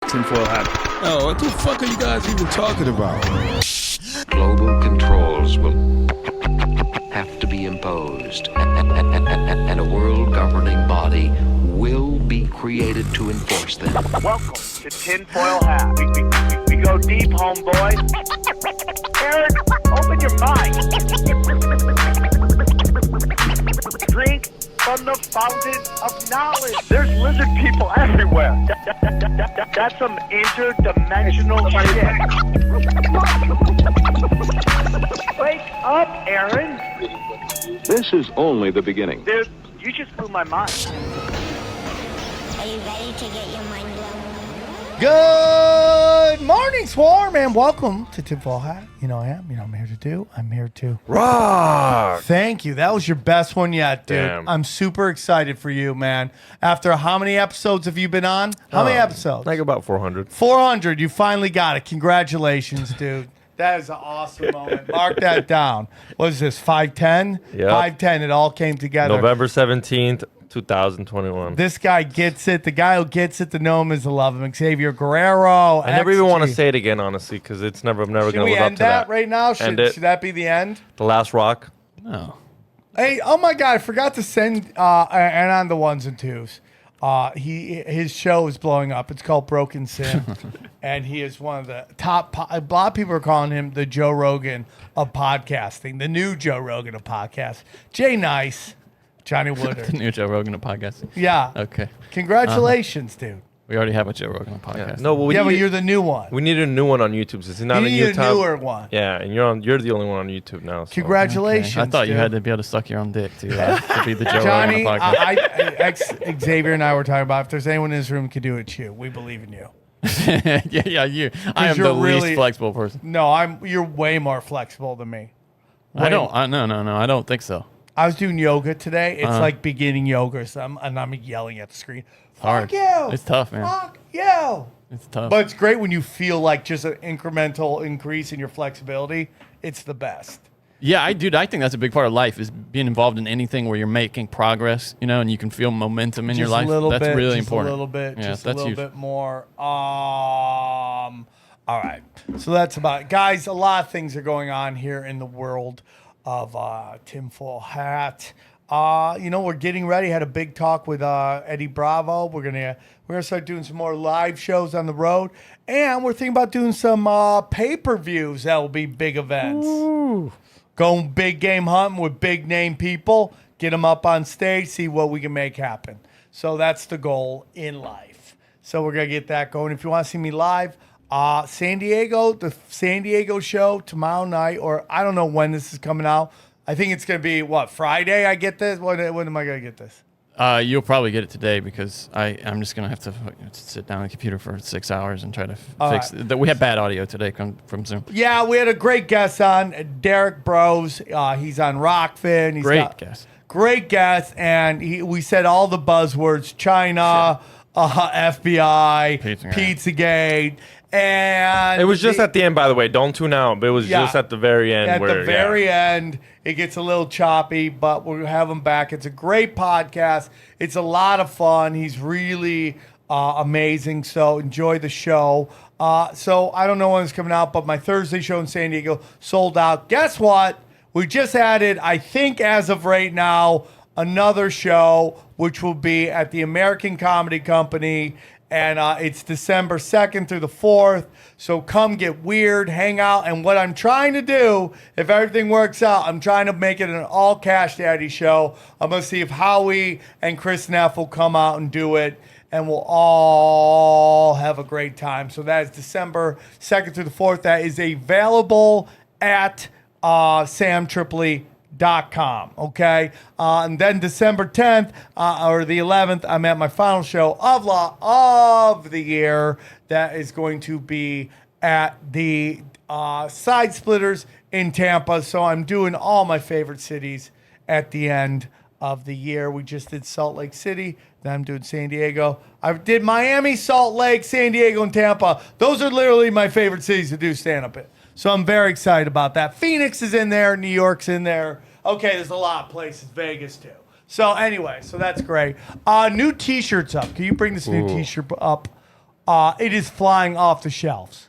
Tinfoil hat. Oh, what the fuck are you guys even talking about? Global controls will have to be imposed, and a world governing body will be created to enforce them. Welcome to Tinfoil Hat. We go deep, homeboy. Aaron, open your mind. Drink from the fountain of knowledge. There's lizard people everywhere. That's some interdimensional shit. Wake up, Aaron. This is only the beginning. Dude, you just blew my mind. Are you ready to get your mind blown? Good morning, Swarm, and welcome to Tinfoil Hat. You know I am. You know I'm here to do. I'm here to rock. Thank you. That was your best one yet, dude. Damn. I'm super excited for you, man. After how many episodes have you been on? How many episodes? Like about 400. 400. You finally got it. Congratulations, dude. That is an awesome moment. Mark that down. What is this, 510? Yep. 510. It all came together. November 17th, 2021. This guy gets it. The guy who gets it, to know him is to love him. Xavier Guerrero. I never even want to XG. say it again, honestly, because I'm never going Should to we live up end to that that. right now? End it. Should that be the end? The last rock. No. Hey, oh my God, I forgot to send and on the ones and twos. His show is blowing up. It's called Broken Sin, and he is one of the top. A lot of people are calling him the Joe Rogan of podcasting, the new Joe Rogan of podcasts. Jay Nice, Johnny The Woodard. new Joe Rogan podcast. Yeah. Okay. Congratulations, dude. We already have a Joe Rogan Yeah. podcast. No, but we Yeah, but need, you're the new one. we need a new one on YouTube. Since it's not You on need a YouTube. newer one. Yeah, and you're the only one on YouTube now. So. Congratulations. I thought you dude. had to be able to suck your own dick to be the Joe Johnny, Rogan of podcast. Xavier and I were talking about if there's anyone in this room who can do it, it's you. We believe in you. yeah, you. I am you're the really- least flexible person. No, you're way more flexible than me. No, I don't think so. I was doing yoga today. It's like beginning yoga, and I'm yelling at the screen. Hard. Fuck you! It's tough, man. Fuck you! It's tough. But it's great when you feel like just an incremental increase in your flexibility. It's the best. Yeah, I think that's a big part of life is being involved in anything where you're making progress, and you can feel momentum in your Just life. a little That's bit, really just important. A little bit, Yeah, just a that's little huge. bit more. All right. So that's about it. Guys, a lot of things are going on here in the world of Tinfoil Hat. We're getting ready. Had a big talk with Eddie Bravo. We're gonna start doing some more live shows on the road, and we're thinking about doing some pay-per-views that will be big events. Ooh. Going big game hunting with big name people, get them up on stage, see what we can make happen. So that's the goal in life. So we're gonna get that going. If you want to see me live, San Diego, the San Diego show tomorrow night, or I don't know when this is coming out. I think it's going to be, Friday I get this? When am I going to get this? You'll probably get it today because I'm just gonna have to sit down on the computer for 6 hours and try to fix it. We had bad audio today from Zoom. Yeah, we had a great guest on, Derek Bros. He's on Rockfin. He's great guest, and we said all the buzzwords: China, FBI, Pizzagate. And It was just at the end, by the way. Don't tune out. But it was just at the very end. At the very end, it gets a little choppy, but we'll have him back. It's a great podcast. It's a lot of fun. He's really amazing. So enjoy the show. So I don't know when it's coming out, but my Thursday show in San Diego sold out. Guess what? We just added, I think as of right now, another show, which will be at the American Comedy Company. And it's December 2nd through the 4th. So come get weird, hang out. And what I'm trying to do, if everything works out, I'm trying to make it an all Cash Daddy show. I'm going to see if Howie and Chris Neff will come out and do it. And we'll all have a great time. So that is December 2nd through the 4th. That is available at samtripoli.com. Okay, and then December 10th or the 11th, I'm at my final show of the year. That is going to be at the Side Splitters in Tampa. So I'm doing all my favorite cities at the end of the year. We just did Salt Lake City. Then I'm doing San Diego. I did Miami, Salt Lake, San Diego, and Tampa. Those are literally my favorite cities to do stand-up in. So I'm very excited about that. Phoenix is in there. New York's in there. Okay, there's a lot of places. Vegas, too. So anyway, so that's great. New T-shirts up. Can you bring this new T-shirt up? it is flying off the shelves.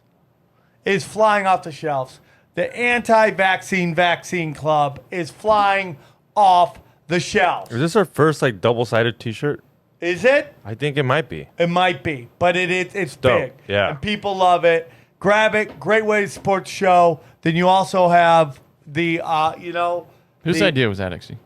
It is flying off the shelves. The anti-vaccine vaccine club is flying off the shelves. Is this our first like double-sided T-shirt? Is it? I think it might be. It might be, but it's dope. big. Yeah. And people love it. Grab it. Great way to support the show. Then you also have the, Whose the- idea was that, actually?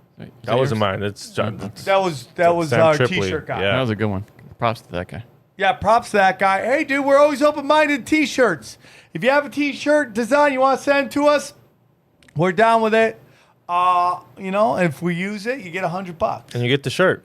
That wasn't mine. It's John. That was Sam our Tripoli. T-shirt guy. Yeah. That was a good one. Props to that guy. Yeah, props to that guy. Hey, dude, we're always open-minded T-shirts. If you have a T-shirt design you want to send to us, we're down with it. If we use it, you get $100, And you get the shirt.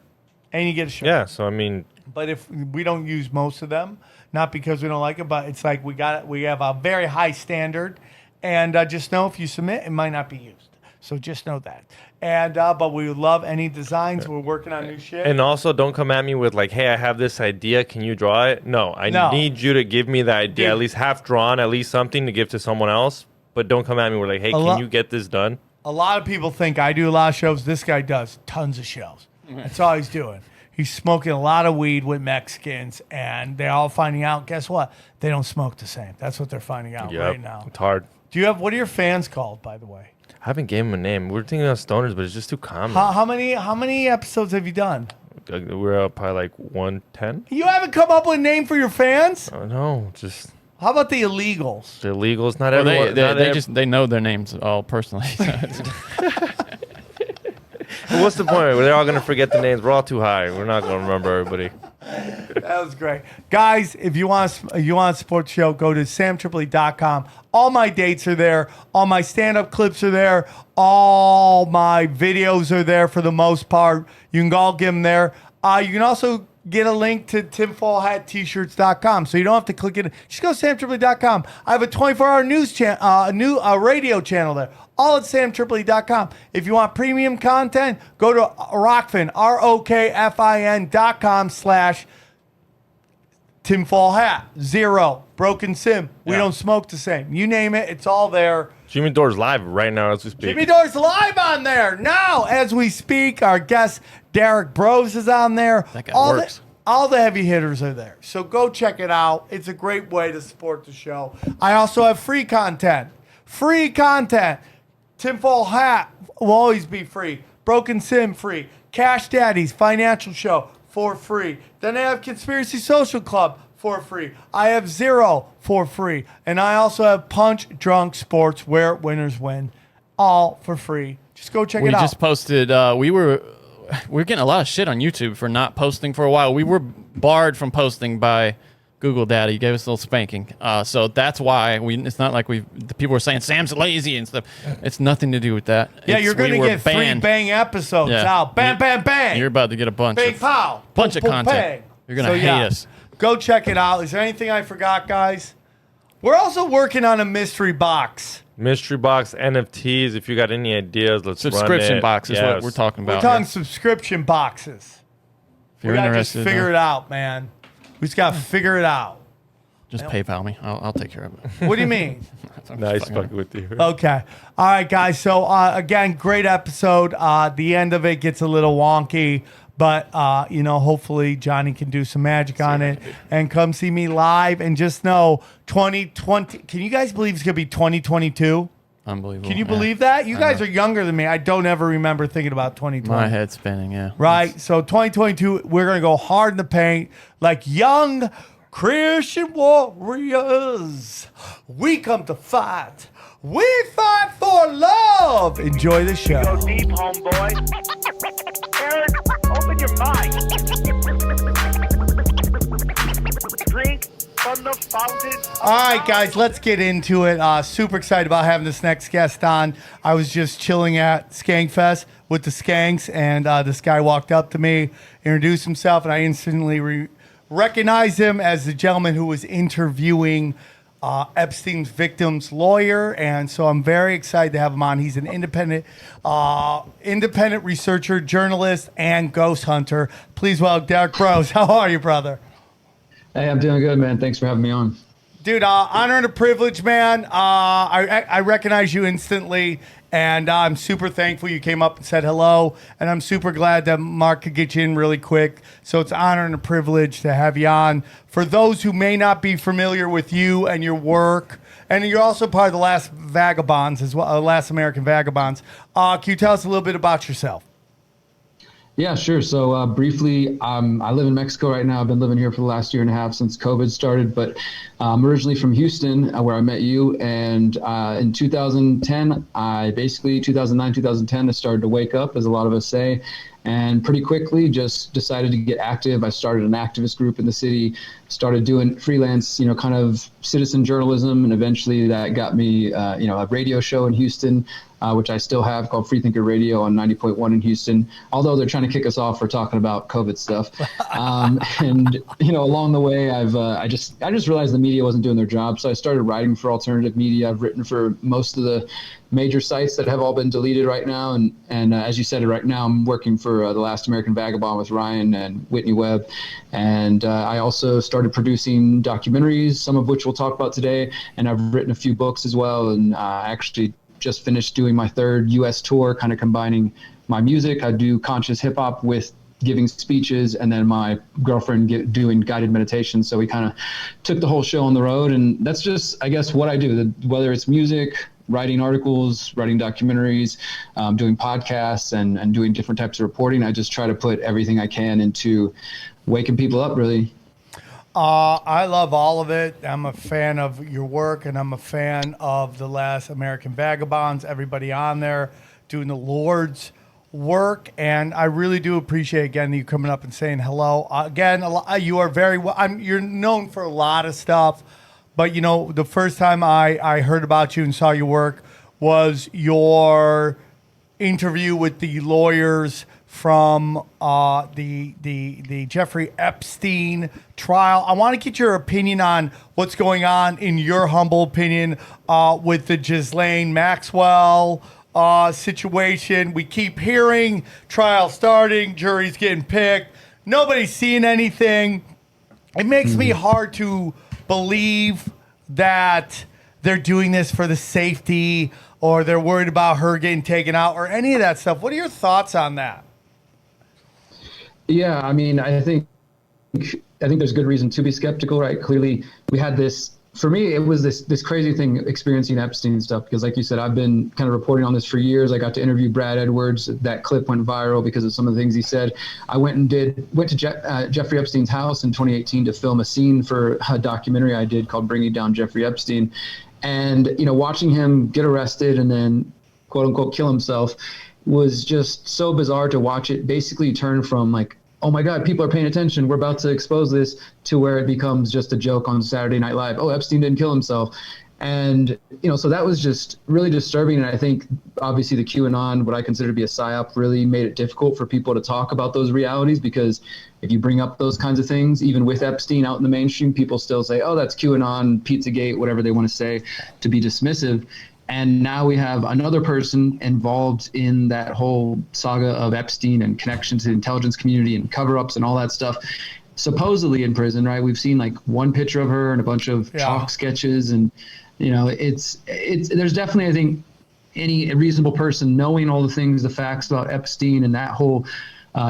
and you get a shirt. Yeah. So I mean, But if we don't use most of them, not because we don't like it, but it's like we have a very high standard, and just know if you submit, it might not be used. So just know that. And but we would love any designs. We're working on new shit. and also don't come at me with like, hey, I have this idea. Can you draw it? No, I No. need you to give me the idea, Dude. at least half drawn, at least something to give to someone else. But don't come at me with like, hey, can you get this done? A lot of people think I do a lot of shows. This guy does tons of shows. That's all he's doing. He's smoking a lot of weed with Mexicans, and they're all finding out. Guess what? They don't smoke the same. That's what they're finding out Yep. right now. It's hard. What are your fans called, by the way? I haven't gave him a name. We're thinking of stoners, but it's just too common. How many episodes have you done? We're up probably like 110. You haven't come up with a name for your fans? Oh no, just How about the illegals? the illegals. Not Well, everyone. they know their names all personally. What's the point? They're all gonna forget the names. We're all too high. We're not gonna remember everybody. That was great. Guys, if you want to support the show, go to samtripoli.com. All my dates are there. All my stand-up clips are there. All my videos are there for the most part. You can all get them there. You can also get a link to tinfoilhattshirts.com, so you don't have to click it. Just go to samtripoli.com. I have a 24-hour news channel, radio channel there. All at samtripoli.com. If you want premium content, go to Rockfin, ROKFIN.com/tinfoil hat. 0. Broken Sim. We Yeah. don't smoke the same. You name it, it's all there. Jimmy Dore's live right now as we speak. Jimmy Dore's live on there now as we speak. Our guest Derek Bros is on there. That guy all works. all the heavy hitters are there. So go check it out. It's a great way to support the show. I also have free content. Free content. Tinfoil Hat will always be free. Broken Sim free. Cash Daddies Financial Show for free. Then I have Conspiracy Social Club for free. I have Zero for free. And I also have Punch Drunk Sports where winners win. All for free. Just go check We it out. just posted. We were getting a lot of shit on YouTube for not posting for a while. We were barred from posting by Google Daddy. He gave us a little spanking. So that's why it's not like the people were saying Sam's lazy and stuff. It's nothing to do with that. Yeah, you're going to get 3 bang episodes out. Bang, bang, bang. You're about to get a bunch Bang, of pow. bunch Boom, of boom, content. bang. You're gonna hate us. Go check it out. Is there anything I forgot, guys? We're also working on a mystery box. Mystery box, NFTs. If you got any ideas, let's Subscription run it. box is what Yes. we're talking about. We're talking here. subscription boxes. If you're We gotta just interested, figure it out, man. We just got to figure it out. just PayPal me. I'll take care of it. What do you mean? I'm Nice just fucking with you. Okay. All right, guys. So, again, great episode. The end of it gets a little wonky, but, hopefully Johnny can do some magic on it and come see me live. And just know 2020. Can you guys believe it's going to be 2022? Unbelievable. Can you yeah. believe that? You I guys know. are younger than me. I don't ever remember thinking about 2020. My head's spinning, yeah. Right? So 2022, we're going to go hard in the paint like young Christian warriors. We come to fight. We fight for love. Enjoy the show. Go deep, homeboy. Aaron, open your mind. Drink from the fountain. All right, guys, let's get into it. Super excited about having this next guest on. I was just chilling at Skankfest with the Skanks, and this guy walked up to me, introduced himself, and I instantly recognized him as the gentleman who was interviewing Epstein's victim's lawyer, and so I'm very excited to have him on. He's an independent researcher, journalist, and ghost hunter. Please welcome Derek Bros. How are you, brother? Hey, I'm doing good, man. Thanks for having me on. Dude, honor and a privilege, man. I recognize you instantly, And I'm super thankful you came up and said hello. And I'm super glad that Mark could get you in really quick. So it's an honor and a privilege to have you on. For those who may not be familiar with you and your work, and you're also part of the Last Vagabonds as well, Last American Vagabonds. Can you tell us a little bit about yourself? Yeah, sure. So briefly, I live in Mexico right now. I've been living here for the last year and a half since COVID started, but I'm originally from Houston, where I met you. And in 2010, 2009, 2010, I started to wake up, as a lot of us say, and pretty quickly just decided to get active. I started an activist group in the city, started doing freelance, kind of citizen journalism, and eventually that got me, a radio show in Houston, which I still have, called Freethinker Radio on 90.1 in Houston, although they're trying to kick us off for talking about COVID stuff. And along the way, I just realized the media wasn't doing their job, so I started writing for alternative media. I've written for most of the major sites that have all been deleted right now, and as you said, right now I'm working for the Last American Vagabond with Ryan and Whitney Webb, and I also started producing documentaries, some of which we'll talk about today, and I've written a few books as well, and actually just finished doing my third U.S. tour, kind of combining my music. I do conscious hip hop with giving speeches, and then my girlfriend doing guided meditation. So we kind of took the whole show on the road, and that's just, I guess, what I do. Whether it's music, writing articles, writing documentaries, doing podcasts, and doing different types of reporting, I just try to put everything I can into waking people up, really. I love all of it. I'm a fan of your work, and I'm a fan of the Last American Vagabonds, everybody on there doing the Lord's work. And I really do appreciate, again, you coming up and saying hello. Again, you are very well. You're known for a lot of stuff, but, the first time I heard about you and saw your work was your interview with the lawyers from the Jeffrey Epstein trial. I want to get your opinion on what's going on, in your humble opinion, with the Ghislaine Maxwell situation. We keep hearing trial starting, jury's getting picked. Nobody's seeing anything. It makes me hard to believe that they're doing this for the safety, or they're worried about her getting taken out, or any of that stuff. What are your thoughts on that? Yeah, I mean, I think there's good reason to be skeptical, right? Clearly, we had this. For me, it was this crazy thing experiencing Epstein stuff, because, like you said, I've been kind of reporting on this for years. I got to interview Brad Edwards. That clip went viral because of some of the things he said. I went to Jeffrey Epstein's house in 2018 to film a scene for a documentary I did called "Bringing Down Jeffrey Epstein," and watching him get arrested and then quote unquote kill himself was just so bizarre to watch. It basically turn from like, oh my God, people are paying attention, we're about to expose this, to where it becomes just a joke on Saturday Night Live. Oh, Epstein didn't kill himself. And, so that was just really disturbing. And I think obviously the QAnon, what I consider to be a PSYOP, really made it difficult for people to talk about those realities, because if you bring up those kinds of things, even with Epstein out in the mainstream, people still say, oh, that's QAnon, Pizzagate, whatever they want to say, to be dismissive. And now we have another person involved in that whole saga of Epstein and connection to the intelligence community and cover-ups and all that stuff, supposedly in prison, right? We've seen like one picture of her and a bunch of chalk sketches, and it's there's definitely, I think, any reasonable person knowing all the things, the facts about Epstein and that whole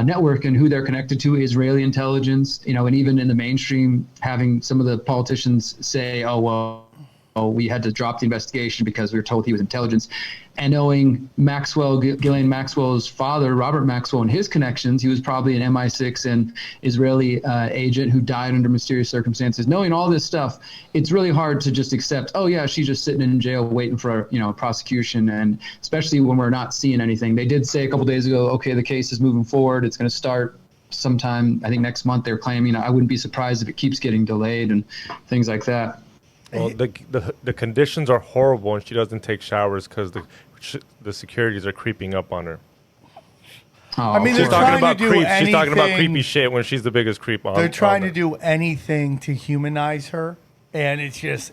network and who they're connected to, Israeli intelligence, and even in the mainstream, having some of the politicians say, oh, well, we had to drop the investigation because we were told he was intelligence. And knowing Ghislaine Maxwell's father, Robert Maxwell, and his connections, he was probably an MI6 and Israeli agent who died under mysterious circumstances. Knowing all this stuff, it's really hard to just accept, oh yeah, she's just sitting in jail waiting for a prosecution, and especially when we're not seeing anything. They did say a couple days ago, okay, the case is moving forward. It's going to start sometime, I think next month, they're claiming. I wouldn't be surprised if it keeps getting delayed and things like that. Well, the conditions are horrible, and she doesn't take showers because the securities are creeping up on her. I mean, She's talking about creeps. She's talking about creepy shit when she's the biggest creep on. They're trying to do anything to humanize her, and it's just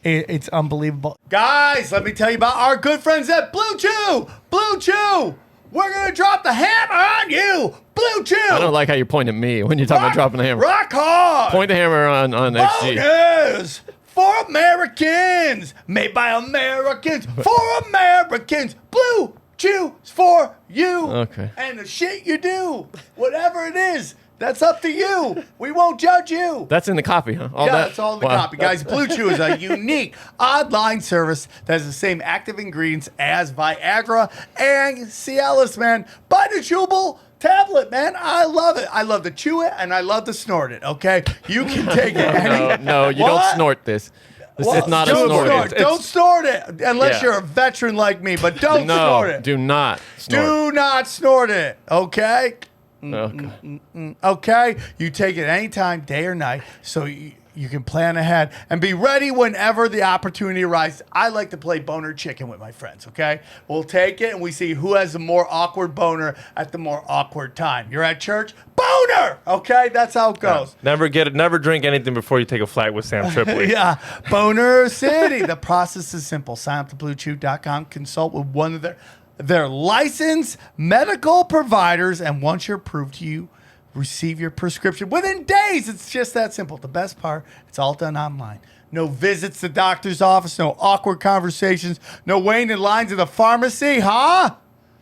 it's unbelievable. Guys, let me tell you about our good friends at Blue Chew. Blue Chew. We're gonna drop the hammer on you. Blue Chew. I don't like how you're pointing at me when you're talking about dropping the hammer. Rock hard. Point the hammer on XG. Bonus for Americans, made by Americans, for Americans. Blue Chew is for you. Okay. And the shit you do, whatever it is, that's up to you. We won't judge you. That's in the copy, huh? That's all in the copy. Guys, Blue Chew is a unique online service that has the same active ingredients as Viagra and Cialis, man. Buy the chewable tablet, man. I love it. I love to chew it and I love to snort it, okay? You can take it. No, you don't snort this. This is not a snort. Don't snort it unless you're a veteran like me, but don't snort it. Do not snort. Do not snort it, okay? Okay. Okay? You take it anytime, day or night, so you can plan ahead and be ready whenever the opportunity arises. I like to play boner chicken with my friends, okay? We'll take it and we see who has the more awkward boner at the more awkward time. You're at church, boner, okay? That's how it goes. Never drink anything before you take a flight with Sam Tripoli. Yeah, Boner City. The process is simple. Sign up to BlueChew.com, consult with one of their licensed medical providers, and once you're approved, you receive your prescription within days. It's just that simple. The best part, it's all done online. No visits to the doctor's office, no awkward conversations, no waiting in lines at the pharmacy, huh?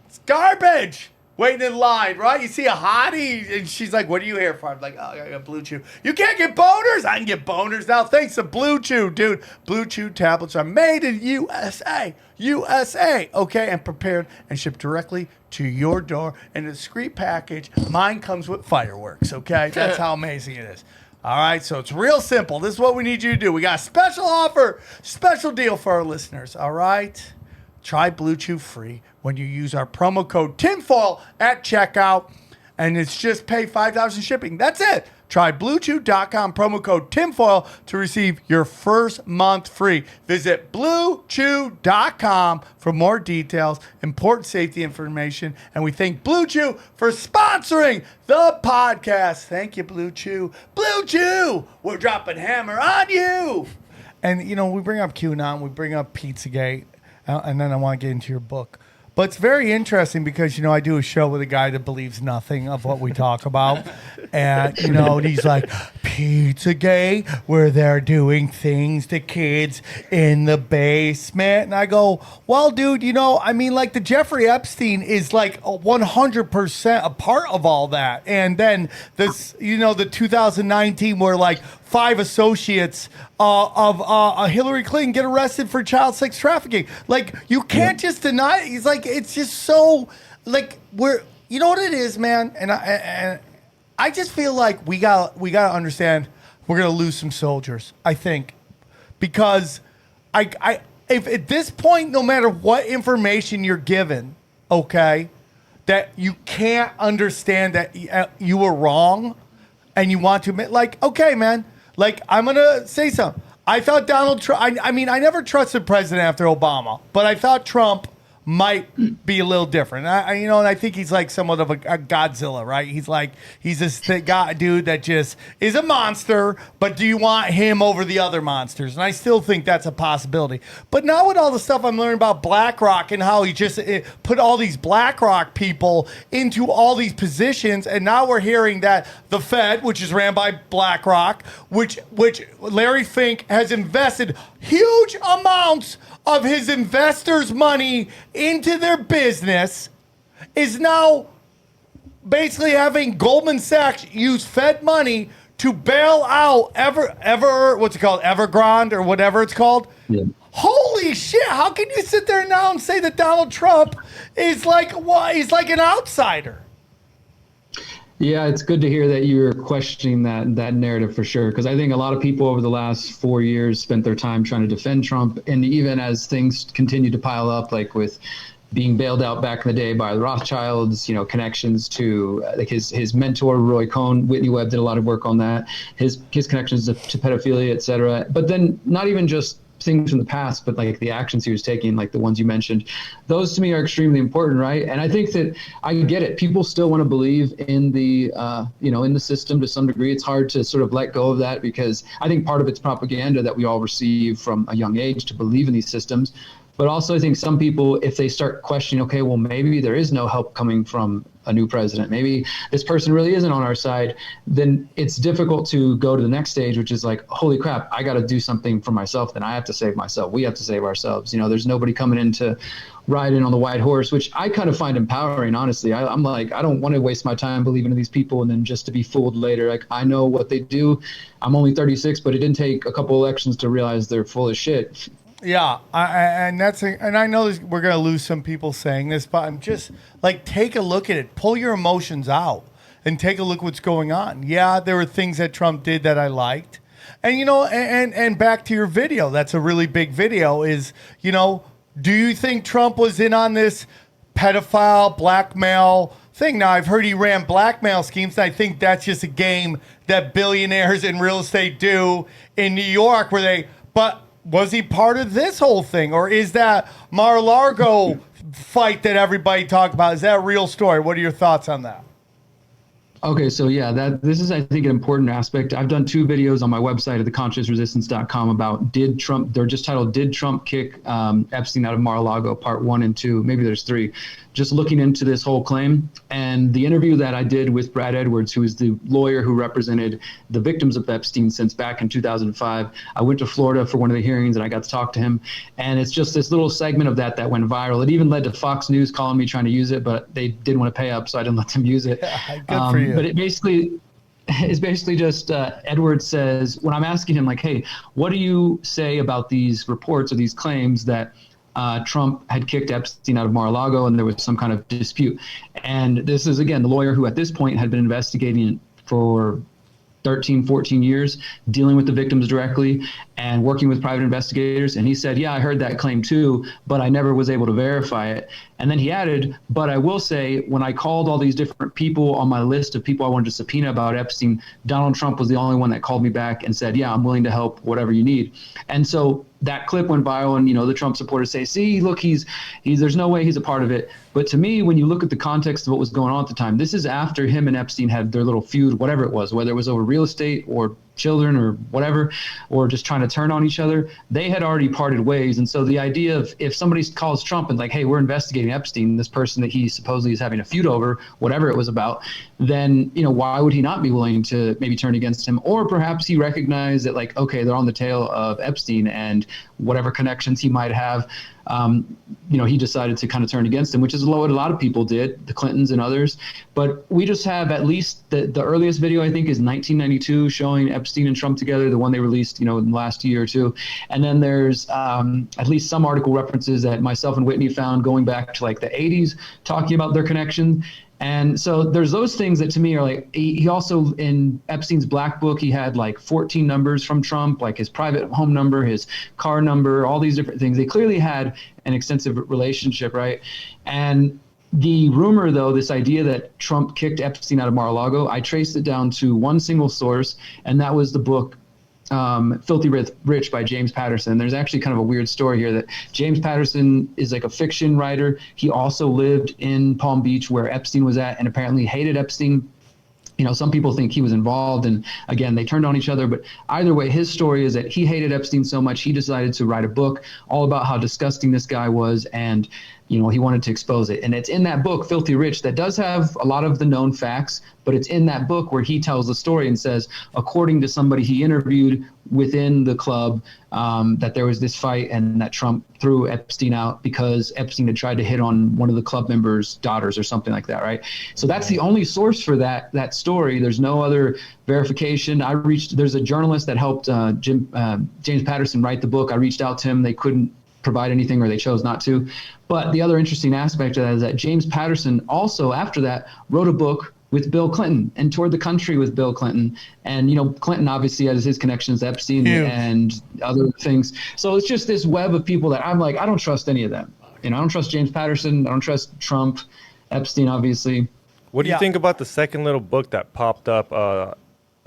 It's garbage. Waiting in line, right? You see a hottie, and she's like, what are you here for? I'm like, oh, I got Blue Chew. You can't get boners? I can get boners now thanks to Blue Chew, dude. Blue Chew tablets are made in USA, okay, and prepared and shipped directly to your door in a discreet package. Mine comes with fireworks, okay? That's how amazing it is. All right, so it's real simple. This is what we need you to do. We got a special offer, special deal for our listeners, all right? Try Blue Chew free when you use our promo code TINFOIL at checkout, and it's just pay $5 in shipping. That's it. Try BlueChew.com, promo code TINFOIL to receive your first month free. Visit BlueChew.com for more details, important safety information, and we thank Blue Chew for sponsoring the podcast. Thank you, Blue Chew. Blue Chew, we're dropping hammer on you. And, you know, we bring up QAnon, we bring up Pizzagate, and then I want to get into your book. But it's very interesting because, you know, I do a show with a guy that believes nothing of what we talk about. And, you know, and he's like, Pizzagate, where they're doing things to kids in the basement. And I go, well, dude, you know, I mean, like the Jeffrey Epstein is like 100% a part of all that. And then this, you know, the 2019 where like 5 associates of Hillary Clinton get arrested for child sex trafficking. Like, you can't just deny it. He's like, it's just so, like, you know what it is, man? And I just feel like we got to understand we're going to lose some soldiers, I think. Because if at this point, no matter what information you're given, okay, that you can't understand that you were wrong and you want to admit, like, okay, man, like, I'm going to say something. I thought Donald Trump, I mean, I never trusted president after Obama, but I thought Trump might be a little different. You know, and I think he's like somewhat of a Godzilla, right? He's this guy, dude that just is a monster, but do you want him over the other monsters? And I still think that's a possibility. But now with all the stuff I'm learning about BlackRock and how he just put all these BlackRock people into all these positions, and now we're hearing that the Fed, which is ran by BlackRock, which Larry Fink has invested huge amounts of his investors' money into their business, is now basically having Goldman Sachs use Fed money to bail out Evergrande or whatever it's called. Yeah. Holy shit! How can you sit there now and say that Donald Trump is like he's like an outsider? Yeah, it's good to hear that you're questioning that narrative for sure, because I think a lot of people over the last 4 years spent their time trying to defend Trump, and even as things continue to pile up, like with being bailed out back in the day by the Rothschilds, you know, connections to like his mentor Roy Cohn, Whitney Webb did a lot of work on that, his connections to pedophilia, et cetera. But then not even just things from the past, but like the actions he was taking, like the ones you mentioned, those to me are extremely important, right? And I think that I get it. People still want to believe in the, in the system to some degree. It's hard to sort of let go of that because I think part of it's propaganda that we all receive from a young age to believe in these systems. But also, I think some people, if they start questioning, okay, well, maybe there is no help coming from a new president, maybe this person really isn't on our side, then it's difficult to go to the next stage, which is like, holy crap, I got to do something for myself. Then I have to save myself. We have to save ourselves. There's nobody coming in to ride in on the white horse, which I kind of find empowering, honestly. I'm like, I don't want to waste my time believing in these people and then just to be fooled later. Like, I know what they do. I'm only 36, but it didn't take a couple elections to realize they're full of shit. Yeah, and I know we're gonna lose some people saying this, but I'm just like, take a look at it, pull your emotions out, and take a look what's going on. Yeah, there were things that Trump did that I liked, and and back to your video, that's a really big video. Is do you think Trump was in on this pedophile blackmail thing? Now, I've heard he ran blackmail schemes, and I think that's just a game that billionaires in real estate do in New York, but was he part of this whole thing, or is that Mar-a-Lago fight that everybody talked about? Is that a real story? What are your thoughts on that? Okay, so yeah, this is, I think, an important aspect. I've done 2 videos on my website at theconsciousresistance.com about they're just titled Did Trump Kick Epstein Out of Mar-a-Lago, part 1 and 2, maybe there's 3, just looking into this whole claim. And the interview that I did with Brad Edwards, who is the lawyer who represented the victims of Epstein since back in 2005, I went to Florida for one of the hearings and I got to talk to him. And it's just this little segment of that went viral. It even led to Fox News calling me trying to use it, but they didn't want to pay up, so I didn't let them use it. Good for you. But it's basically just Edwards says, when I'm asking him, like, hey, what do you say about these reports or these claims that Trump had kicked Epstein out of Mar-a-Lago and there was some kind of dispute? And this is, again, the lawyer who at this point had been investigating it for 13, 14 years, dealing with the victims directly and working with private investigators. And he said, yeah, I heard that claim too, but I never was able to verify it. And then he added, but I will say, when I called all these different people on my list of people I wanted to subpoena about Epstein, Donald Trump was the only one that called me back and said, yeah, I'm willing to help whatever you need. And so that clip went viral, and the Trump supporters say, see, look, he's there's no way he's a part of it. But to me, when you look at the context of what was going on at the time, this is after him and Epstein had their little feud, whatever it was, whether it was over real estate or children or whatever, or just trying to turn on each other. They had already parted ways. And so the idea of, if somebody calls Trump and like, hey, we're investigating Epstein, this person that he supposedly is having a feud over, whatever it was about, then, why would he not be willing to maybe turn against him? Or perhaps he recognized that, like, okay, they're on the tail of Epstein, and whatever connections he might have, he decided to kind of turn against him, which is what a lot of people did, the Clintons and others. But we just have at least the earliest video, I think, is 1992, showing Epstein and Trump together, the one they released, in the last year or two. And then there's at least some article references that myself and Whitney found going back to like the 80s, talking about their connection. And so there's those things that to me are like, he also, in Epstein's black book, he had like 14 numbers from Trump, like his private home number, his car number, all these different things. They clearly had an extensive relationship, right? And the rumor, though, this idea that Trump kicked Epstein out of Mar-a-Lago, I traced it down to one single source, and that was the book Filthy Rich by James Patterson. There's actually kind of a weird story here that James Patterson is like a fiction writer. He also lived in Palm Beach where Epstein was at, and apparently hated Epstein. Some people think he was involved, and again, they turned on each other. But either way, his story is that he hated Epstein so much, he decided to write a book all about how disgusting this guy was, and he wanted to expose it. And it's in that book, Filthy Rich, that does have a lot of the known facts, but it's in that book where he tells the story and says, according to somebody he interviewed within the club, that there was this fight and that Trump threw Epstein out because Epstein had tried to hit on one of the club members' daughters or something like that, right? So that's the only source for that story. There's no other verification. There's a journalist that helped James Patterson write the book. I reached out to him. They couldn't provide anything, or they chose not to. But the other interesting aspect of that is that James Patterson also, after that, wrote a book with Bill Clinton and toured the country with Bill Clinton. And, Clinton obviously has his connections to Epstein and other things. So it's just this web of people that I'm like, I don't trust any of them. I don't trust James Patterson. I don't trust Trump, Epstein, obviously. What do you think about the second little book that popped up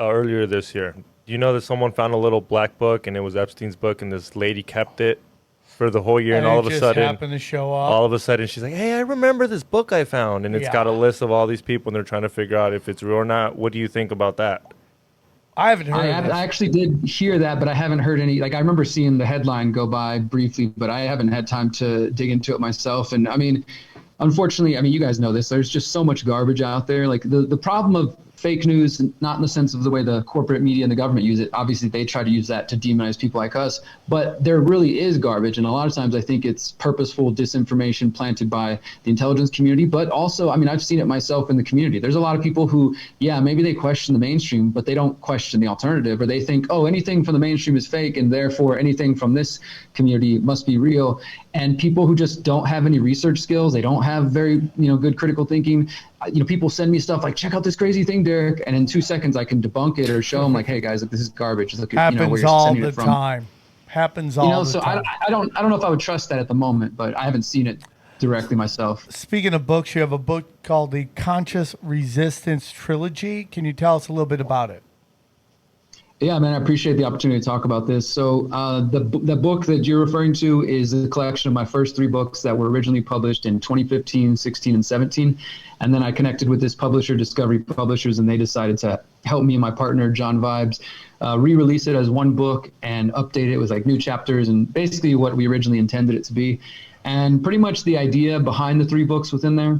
earlier this year? Do you know that someone found a little black book and it was Epstein's book, and this lady kept it for the whole year, and all of a sudden, happened to show up. All of a sudden, she's like, "Hey, I remember this book I found," and it's got a list of all these people, and they're trying to figure out if it's real or not. What do you think about that? I haven't heard of this. I actually did hear that, but I haven't heard any. Like, I remember seeing the headline go by briefly, but I haven't had time to dig into it myself. And I mean, unfortunately, I mean, you guys know this. There's just so much garbage out there. Like the problem of fake news, not in the sense of the way the corporate media and the government use it. Obviously, they try to use that to demonize people like us, but there really is garbage. And a lot of times I think it's purposeful disinformation planted by the intelligence community, but also, I mean, I've seen it myself in the community. There's a lot of people who, yeah, maybe they question the mainstream, but they don't question the alternative, or they think, oh, anything from the mainstream is fake, and therefore anything from this community must be real. And people who just don't have any research skills, they don't have very, good critical thinking. People send me stuff like, check out this crazy thing, Derek, and in 2 seconds I can debunk it or show them like, hey guys, look, this is garbage. Look at where Happens you're all sending the it from. time. Happens all the So time. I don't know if I would trust that at the moment, but I haven't seen it directly myself. Speaking of books, you have a book called the Conscious Resistance Trilogy. Can you tell us a little bit about it? Yeah, man, I appreciate the opportunity to talk about this. So the book that you're referring to is a collection of my first 3 books that were originally published in 2015, 16, and 17. And then I connected with this publisher, Discovery Publishers, and they decided to help me and my partner, John Vibes, re-release it as one book and update it with like new chapters and basically what we originally intended it to be. And pretty much the idea behind the 3 books within there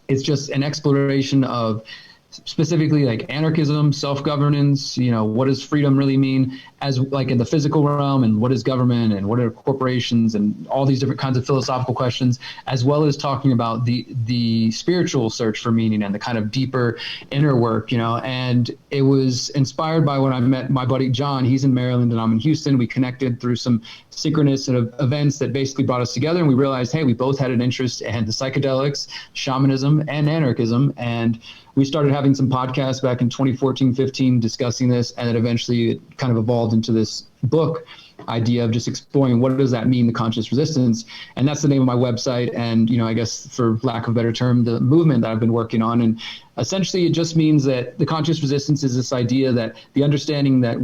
is just an exploration of specifically like anarchism, self-governance, what does freedom really mean as like in the physical realm, and what is government and what are corporations, and all these different kinds of philosophical questions, as well as talking about the spiritual search for meaning and the kind of deeper inner work, and it was inspired by when I met my buddy John. He's in Maryland and I'm in Houston. We connected through some synchronous events that basically brought us together, and we realized, hey, we both had an interest in the psychedelics, shamanism, and anarchism, and we started having some podcasts back in 2014, 15 discussing this, and then eventually it kind of evolved into this book idea of just exploring what does that mean, the conscious resistance. And that's the name of my website. And, I guess for lack of a better term, the movement that I've been working on. And essentially it just means that the conscious resistance is this idea that the understanding that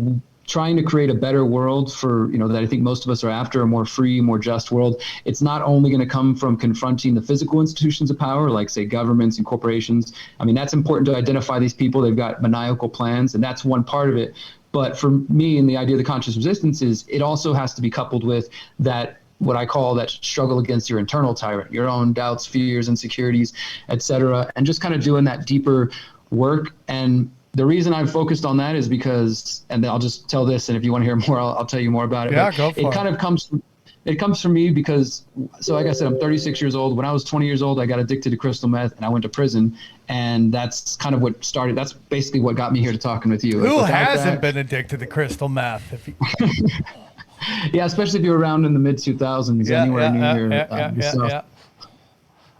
trying to create a better world for, that I think most of us are after, a more free, more just world. It's not only going to come from confronting the physical institutions of power, like say governments and corporations. I mean, that's important to identify these people. They've got maniacal plans, and that's one part of it. But for me, and the idea of the conscious resistance is it also has to be coupled with that, what I call that struggle against your internal tyrant, your own doubts, fears, insecurities, et cetera, and just kind of doing that deeper work. And the reason I've focused on that is because, and I'll just tell this, and if you want to hear more, I'll tell you more about it. Yeah, but go for it. It comes from me because, so like I said, I'm 36 years old. When I was 20 years old, I got addicted to crystal meth and I went to prison. And that's kind of what started, that's basically what got me here to talking with you. Who Without hasn't that- been addicted to crystal meth? Yeah, especially if you're around in the mid 2000s, anywhere near the South. yeah.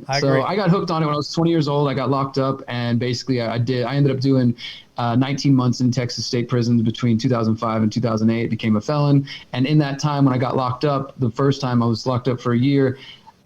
I So agree. I got hooked on it when I was 20 years old. I got locked up, and basically I ended up doing 19 months in Texas state prisons between 2005 and 2008, became a felon. And in that time when I got locked up, the first time I was locked up for a year,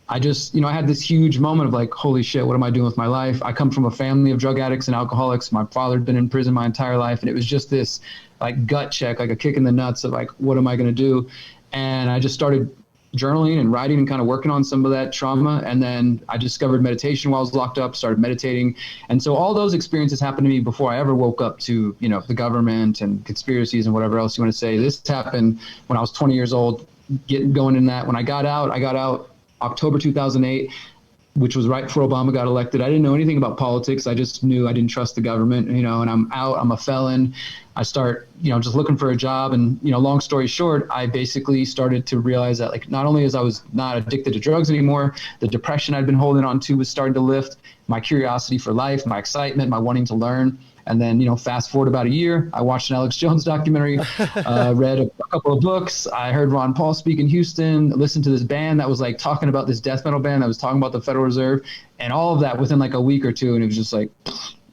I just, I had this huge moment of like, holy shit, what am I doing with my life? I come from a family of drug addicts and alcoholics. My father had been in prison my entire life. And it was just this like gut check, like a kick in the nuts of like, what am I going to do? And I just started journaling and writing and kind of working on some of that trauma. And then I discovered meditation while I was locked up, started meditating. And so all those experiences happened to me before I ever woke up to, the government and conspiracies and whatever else you want to say. This happened when I was 20 years old, going in that. When I got out October 2008, which was right before Obama got elected. I didn't know anything about politics. I just knew I didn't trust the government, and I'm out, I'm a felon. I start, just looking for a job. And, long story short, I basically started to realize that like, not only as I was not addicted to drugs anymore, the depression I'd been holding on to was starting to lift, my curiosity for life, my excitement, my wanting to learn. And then, fast forward about a year, I watched an Alex Jones documentary, read a couple of books. I heard Ron Paul speak in Houston, listened to this band that was like talking about this death metal band that was talking about the Federal Reserve, and all of that within like a week or two. And it was just like,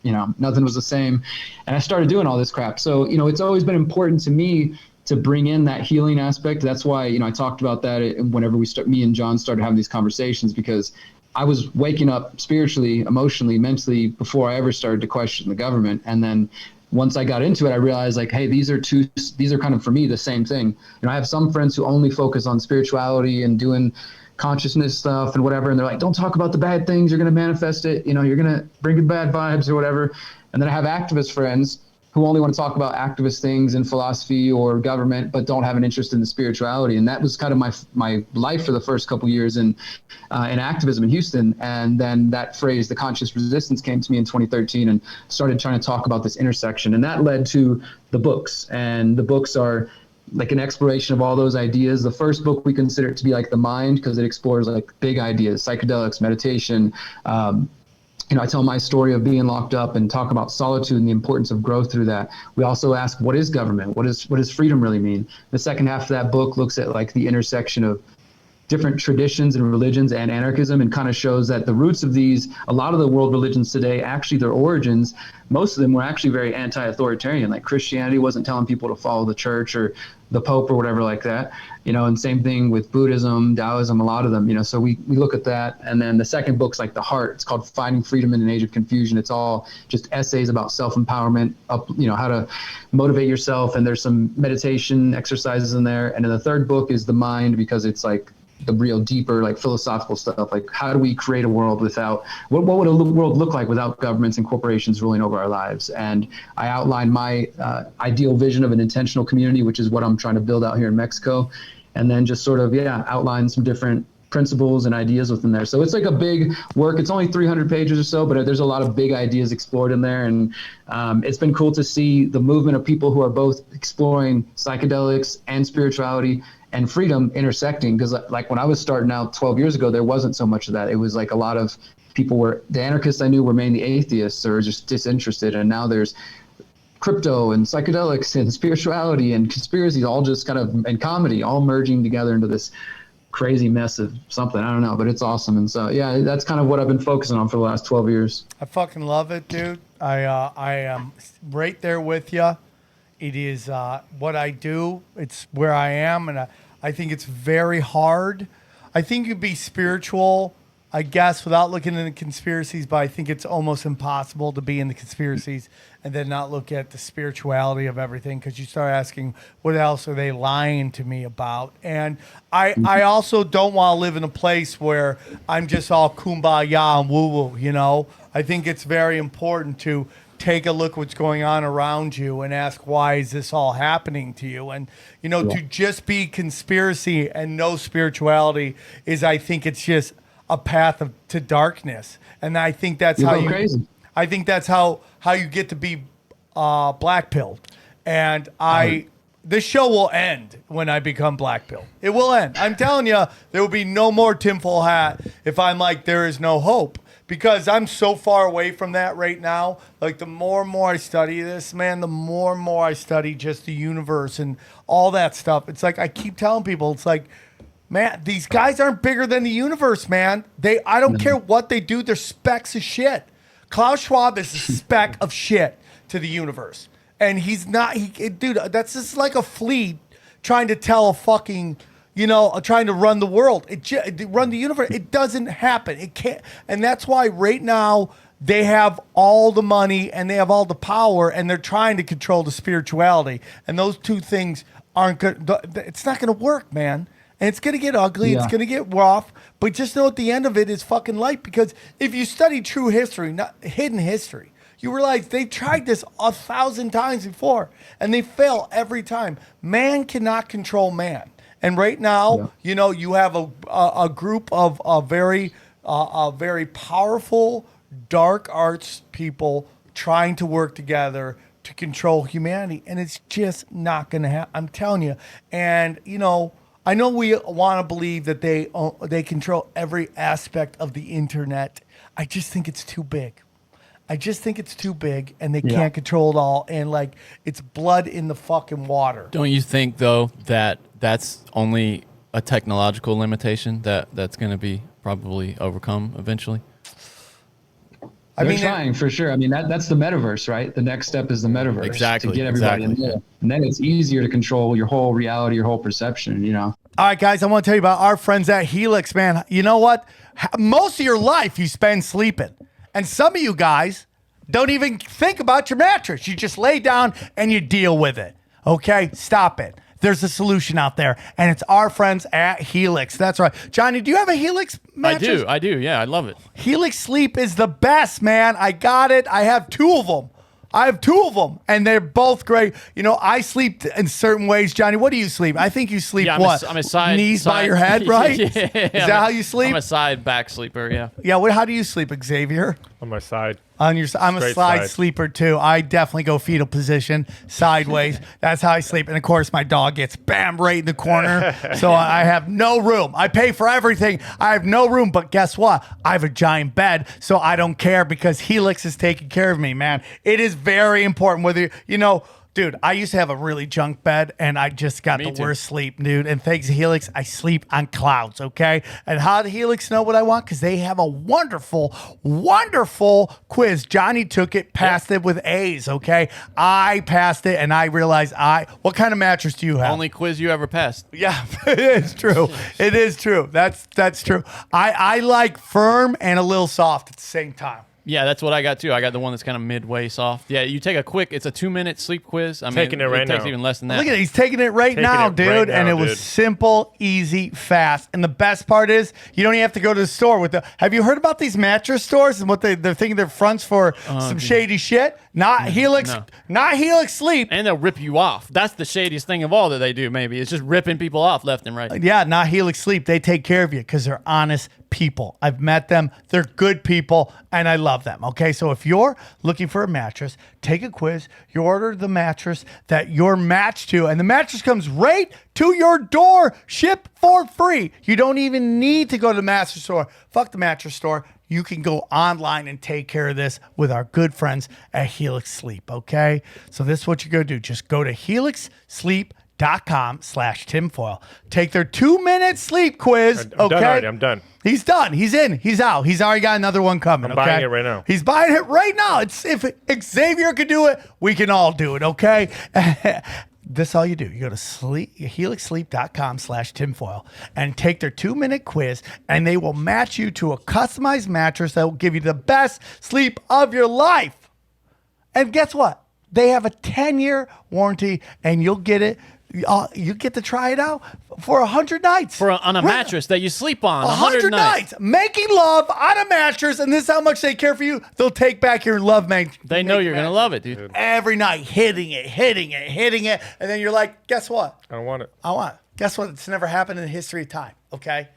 nothing was the same. And I started doing all this crap. So, it's always been important to me to bring in that healing aspect. That's why, I talked about that whenever me and John started having these conversations, because I was waking up spiritually, emotionally, mentally before I ever started to question the government. And then once I got into it, I realized like, hey, these are kind of, for me, the same thing. I have some friends who only focus on spirituality and doing consciousness stuff and whatever. And they're like, don't talk about the bad things. You're going to manifest it. You're going to bring in bad vibes or whatever. And then I have activist friends who only want to talk about activist things in philosophy or government, but don't have an interest in the spirituality. And that was kind of my life for the first couple years in activism in Houston. And then that phrase, the conscious resistance, came to me in 2013 and started trying to talk about this intersection. And that led to the books. And the books are like an exploration of all those ideas. The first book we consider it to be like the mind, because it explores like big ideas, psychedelics, meditation. I tell my story of being locked up and talk about solitude and the importance of growth through that. We also ask, what is government? What does freedom really mean? The second half of that book looks at like the intersection of different traditions and religions and anarchism, and kind of shows that the roots of these, a lot of the world religions today, actually their origins, most of them were actually very anti-authoritarian. Like Christianity wasn't telling people to follow the church or the Pope or whatever like that, and same thing with Buddhism, Taoism, a lot of them, so we look at that. And then the second book's like the heart. It's called Finding Freedom in an Age of Confusion. It's all just essays about self-empowerment, how to motivate yourself. And there's some meditation exercises in there. And then the third book is the mind, because it's like the real deeper, like philosophical stuff. Like, how do we create a world without, what would a world look like without governments and corporations ruling over our lives? And I outlined my ideal vision of an intentional community, which is what I'm trying to build out here in Mexico. And then just sort of, outline some different principles and ideas within there. So it's like a big work. It's only 300 pages or so, but there's a lot of big ideas explored in there. And it's been cool to see the movement of people who are both exploring psychedelics and spirituality and freedom intersecting. Because like when I was starting out 12 years ago, there wasn't so much of that. It was like a lot of people the anarchists I knew were mainly atheists or just disinterested. And now there's crypto and psychedelics and spirituality and conspiracies, all just kind of, and comedy, all merging together into this crazy mess of something. I don't know, but it's awesome. And so, that's kind of what I've been focusing on for the last 12 years. I fucking love it, dude. I am right there with you. It is what I do. It's where I am, and I think it's very hard. I think you'd be spiritual, I guess, without looking into conspiracies, but I think it's almost impossible to be in the conspiracies and then not look at the spirituality of everything, because you start asking, what else are they lying to me about? And I also don't want to live in a place where I'm just all kumbaya and woo-woo, I think it's very important to take a look what's going on around you and ask, why is this all happening to you? And, to just be conspiracy and no spirituality is, I think it's just a path to darkness. And I think that's crazy. I think that's how you get to be black-pilled. And this show will end when I become black-pilled. It will end. I'm telling you, there will be no more tinfoil hat if I'm like, there is no hope. Because I'm so far away from that right now. Like, the more and more I study this, man, the more and more I study just the universe and all that stuff. It's like, I keep telling people, it's like, man, these guys aren't bigger than the universe, man. I don't care what they do. They're specks of shit. Klaus Schwab is a speck of shit to the universe. And he's not, dude, that's just like a flea trying to tell a fucking, trying to run the world, run the universe. It doesn't happen. It can't. And that's why right now they have all the money and they have all the power, and they're trying to control the spirituality. And those two things aren't good. It's not going to work, man. And it's going to get ugly. Yeah. It's going to get rough. But just know at the end of it is fucking light. Because if you study true history, not hidden history, you realize they tried this 1,000 times before, and they fail every time. Man cannot control man. And right now, you have a group of very powerful dark arts people trying to work together to control humanity, and it's just not going to happen. I'm telling you. And I know we want to believe that they control every aspect of the internet. I just think it's too big. And they can't control it all. And like, it's blood in the fucking water. Don't you think though that that's only a technological limitation that's going to be probably overcome eventually? They're trying for sure. I mean, that's the metaverse, right? The next step is the metaverse. Exactly. To get everybody in there. And then it's easier to control your whole reality, your whole perception, All right, guys, I want to tell you about our friends at Helix, man. You know what? Most of your life you spend sleeping. And some of you guys don't even think about your mattress. You just lay down and you deal with it. Okay? Stop it. There's a solution out there, and it's our friends at Helix. That's right. Johnny, do you have a Helix mattress? I do. Yeah, I love it. Helix Sleep is the best, man. I got it. I have 2 of them. I have 2 of them, and they're both great. You know, I sleep in certain ways. Johnny, what do you sleep? I think you sleep what? I'm a side knees by your head, right? Yeah, Is that how you sleep? I'm a side back sleeper. Yeah. Yeah. How do you sleep, Xavier? On my side. I'm a Straight side sleeper too. I definitely go fetal position, sideways. That's how I sleep. And of course, my dog gets bam right in the corner. So I have no room. I pay for everything. I have no room. But guess what? I have a giant bed, so I don't care because Helix is taking care of me, man. It is very important whether dude, I used to have a really junk bed, and I just got the worst sleep, dude. And thanks to Helix, I sleep on clouds, okay? And how did Helix know what I want? Because they have a wonderful, wonderful quiz. Johnny took it, passed it with A's, okay? I passed it, and I realized what kind of mattress do you have? Only quiz you ever passed. Yeah, it is true. It is true. That's true. I like firm and a little soft at the same time. Yeah, that's what I got too. I got the one that's kind of midway soft. Yeah, you take it's a 2-minute sleep quiz. I mean, Taking it right takes now. even less than that. Look at it. He's taking it right now, dude. And it was simple, easy, fast. And the best part is you don't even have to go to the store have you heard about these mattress stores and what they're thinking they're fronts for some shady shit? Not Helix, not Helix Sleep. And they'll rip you off. That's the shadiest thing of all that they do, maybe. It's just ripping people off left and right. Yeah, not Helix Sleep. They take care of you because they're honest people. I've met them. They're good people, and I love them. Okay, so if you're looking for a mattress, take a quiz. You order the mattress that you're matched to, and the mattress comes right to your door, shipped for free. You don't even need to go to the mattress store. Fuck the mattress store. You can go online and take care of this with our good friends at Helix Sleep, okay? So this is what you're going to do. Just go to helixsleep.com/tinfoil. Take their 2-minute sleep quiz, okay? I'm done. He's done. He's in. He's out. He's already got another one coming, I'm buying it right now. He's buying it right now. If Xavier could do it, we can all do it, okay? This is all you do. You go to helixsleep.com/tinfoil and take their 2-minute quiz, and they will match you to a customized mattress that will give you the best sleep of your life. And guess what? They have a 10-year warranty, and you'll get it. You get to try it out for 100 nights. On a mattress that you sleep on. 100 nights. Making love on a mattress, and this is how much they care for you. They'll take back your love, man. They know you're going to love it, dude. Every night, hitting it. And then you're like, guess what? I don't want it. I want it. Guess what? It's never happened in the history of time, okay?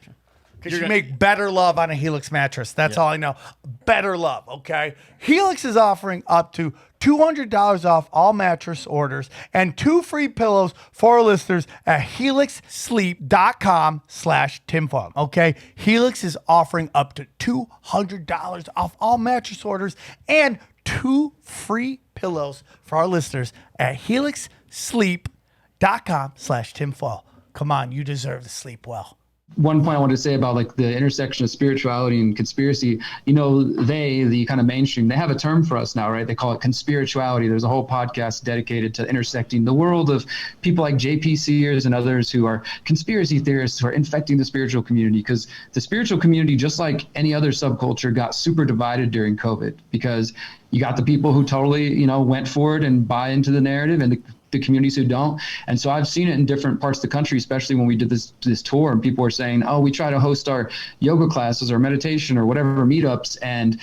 Because you make better love on a Helix mattress. That's all I know. Better love, okay? Helix is offering up to $200 off all mattress orders and 2 free pillows for our listeners at helixsleep.com/tinfoil, okay? Helix is offering up to $200 off all mattress orders and 2 free pillows for our listeners at helixsleep.com/tinfoil. Come on, you deserve to sleep well. One point I wanted to say about like the intersection of spirituality and conspiracy, the kind of mainstream, they have a term for us now, right? They call it conspirituality. There's a whole podcast dedicated to intersecting the world of people like JP Sears and others who are conspiracy theorists who are infecting the spiritual community, because the spiritual community, just like any other subculture, got super divided during COVID, because you got the people who totally, went for it and buy into the narrative, and the communities who don't. And so I've seen it in different parts of the country, especially when we did this tour, and people were saying, oh, we try to host our yoga classes or meditation or whatever meetups, and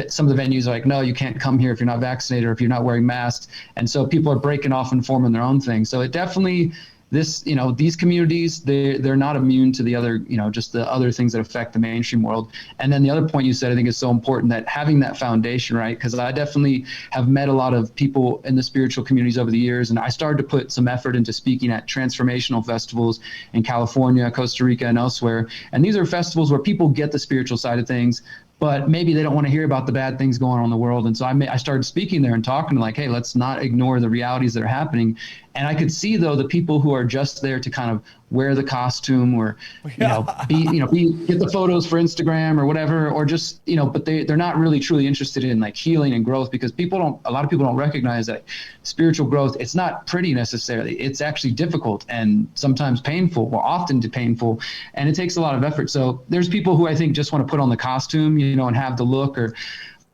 some of the venues are like, no, you can't come here if you're not vaccinated or if you're not wearing masks. And so people are breaking off and forming their own thing. So it definitely, these communities, they're not immune to the other, just the other things that affect the mainstream world. And then the other point you said, I think is so important, that having that foundation, right? Because I definitely have met a lot of people in the spiritual communities over the years, and I started to put some effort into speaking at transformational festivals in California, Costa Rica, and elsewhere. And these are festivals where people get the spiritual side of things, but maybe they don't want to hear about the bad things going on in the world. And so I started speaking there and talking to like, hey, let's not ignore the realities that are happening. And I could see, though, the people who are just there to kind of wear the costume or, get the photos for Instagram or whatever, or just, but they're not really truly interested in like healing and growth, because a lot of people don't recognize that spiritual growth, it's not pretty necessarily. It's actually difficult and sometimes painful, or often painful, and it takes a lot of effort. So there's people who I think just want to put on the costume, and have the look or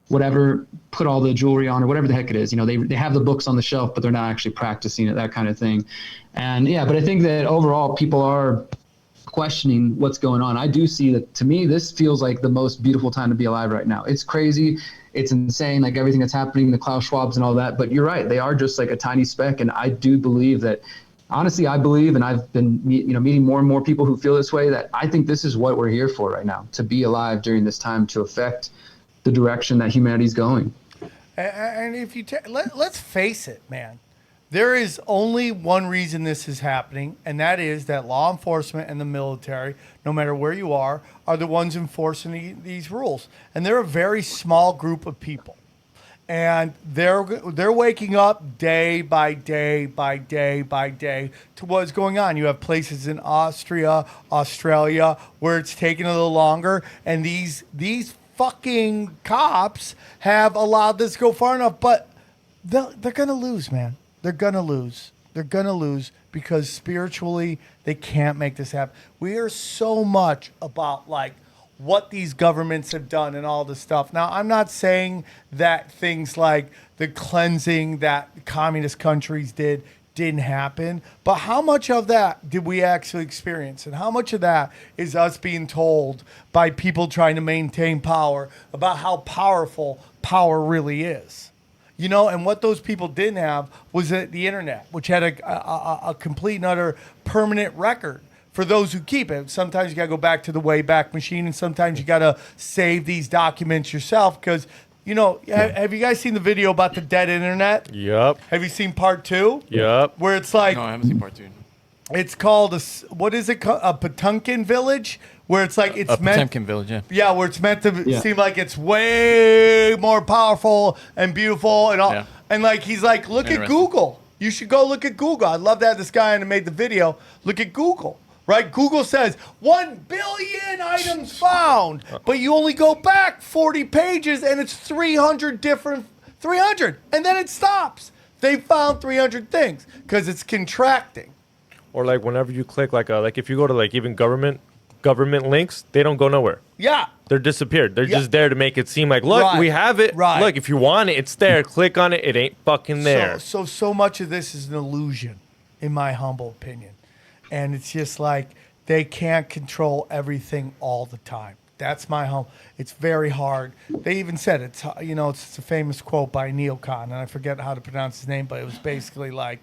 whatever, put all the jewelry on or whatever the heck it is. They have the books on the shelf, but they're not actually practicing it, that kind of thing. And yeah, but I think that overall people are questioning what's going on. I do see that, to me, this feels like the most beautiful time to be alive right now. It's crazy. it's insane, like everything that's happening, the Klaus Schwabs and all that. But you're right, they are just like a tiny speck. And I do believe that, honestly, I believe, and I've been meeting more and more people who feel this way, that I think this is what we're here for right now, to be alive during this time, to affect the direction that humanity's going. And if you let's face it, man, there is only one reason this is happening, and that is that law enforcement and the military, no matter where you are the ones enforcing these rules. And they're a very small group of people. And they're waking up day by day by day by day to what's going on. You have places in Austria, Australia, where it's taking a little longer, and these fucking cops have allowed this to go far enough, but they're gonna lose, man. They're gonna lose. They're gonna lose because spiritually they can't make this happen. We hear so much about like what these governments have done and all this stuff. Now, I'm not saying that things like the cleansing that communist countries didn't happen, but how much of that did we actually experience? And how much of that is us being told by people trying to maintain power about how powerful power really is? You know, and what those people didn't have was the internet, which had a complete and utter permanent record for those who keep it. Sometimes you got to go back to the Wayback Machine, and sometimes you got to save these documents yourself because, you know, have you guys seen the video about the dead internet? Yep. Have you seen part 2? Yep. Where it's like, No, I haven't seen part 2. it's called what is it called? A Potemkin village, where it's like it's meant. Potemkin village, yeah. Yeah, where it's meant to seem like it's way more powerful and beautiful and all. Yeah. And like he's like, look at Interesting. Google. You should go look at Google. I'd love to have this guy and made the video. Look at Google. Right? Google says 1 billion items found, but you only go back 40 pages and it's 300. And then it stops. They found 300 things because it's contracting. Or like whenever you click like if you go to like even government links, they don't go nowhere. Yeah. They're disappeared. They're Yeah. just there to make it seem like, look, Right. we have it. Right. Look, if you want it, it's there. Click on it. It ain't fucking there. So much of this is an illusion, in my humble opinion. And it's just like they can't control everything all the time. That's my home. It's very hard. They even said it's a famous quote by Neocon, and I forget how to pronounce his name, but it was basically like,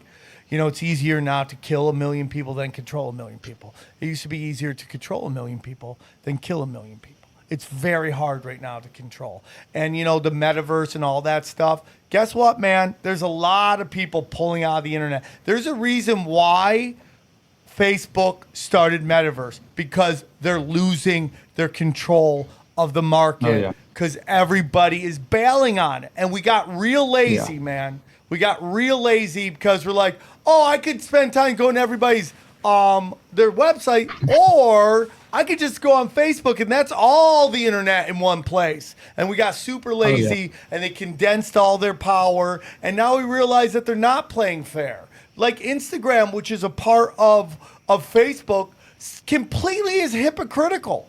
it's easier now to kill 1 million people than control 1 million people. It used to be easier to control 1 million people than kill 1 million people. It's very hard right now to control. And, the metaverse and all that stuff, guess what, man? There's a lot of people pulling out of the internet. There's a reason why Facebook started metaverse, because they're losing their control of the market because everybody is bailing on it. And we got real lazy, man. We got real lazy because we're like, oh, I could spend time going to everybody's their website, or I could just go on Facebook and that's all the internet in one place. And we got super lazy and they condensed all their power. And now we realize that they're not playing fair. Like Instagram, which is a part of Facebook, completely is hypocritical.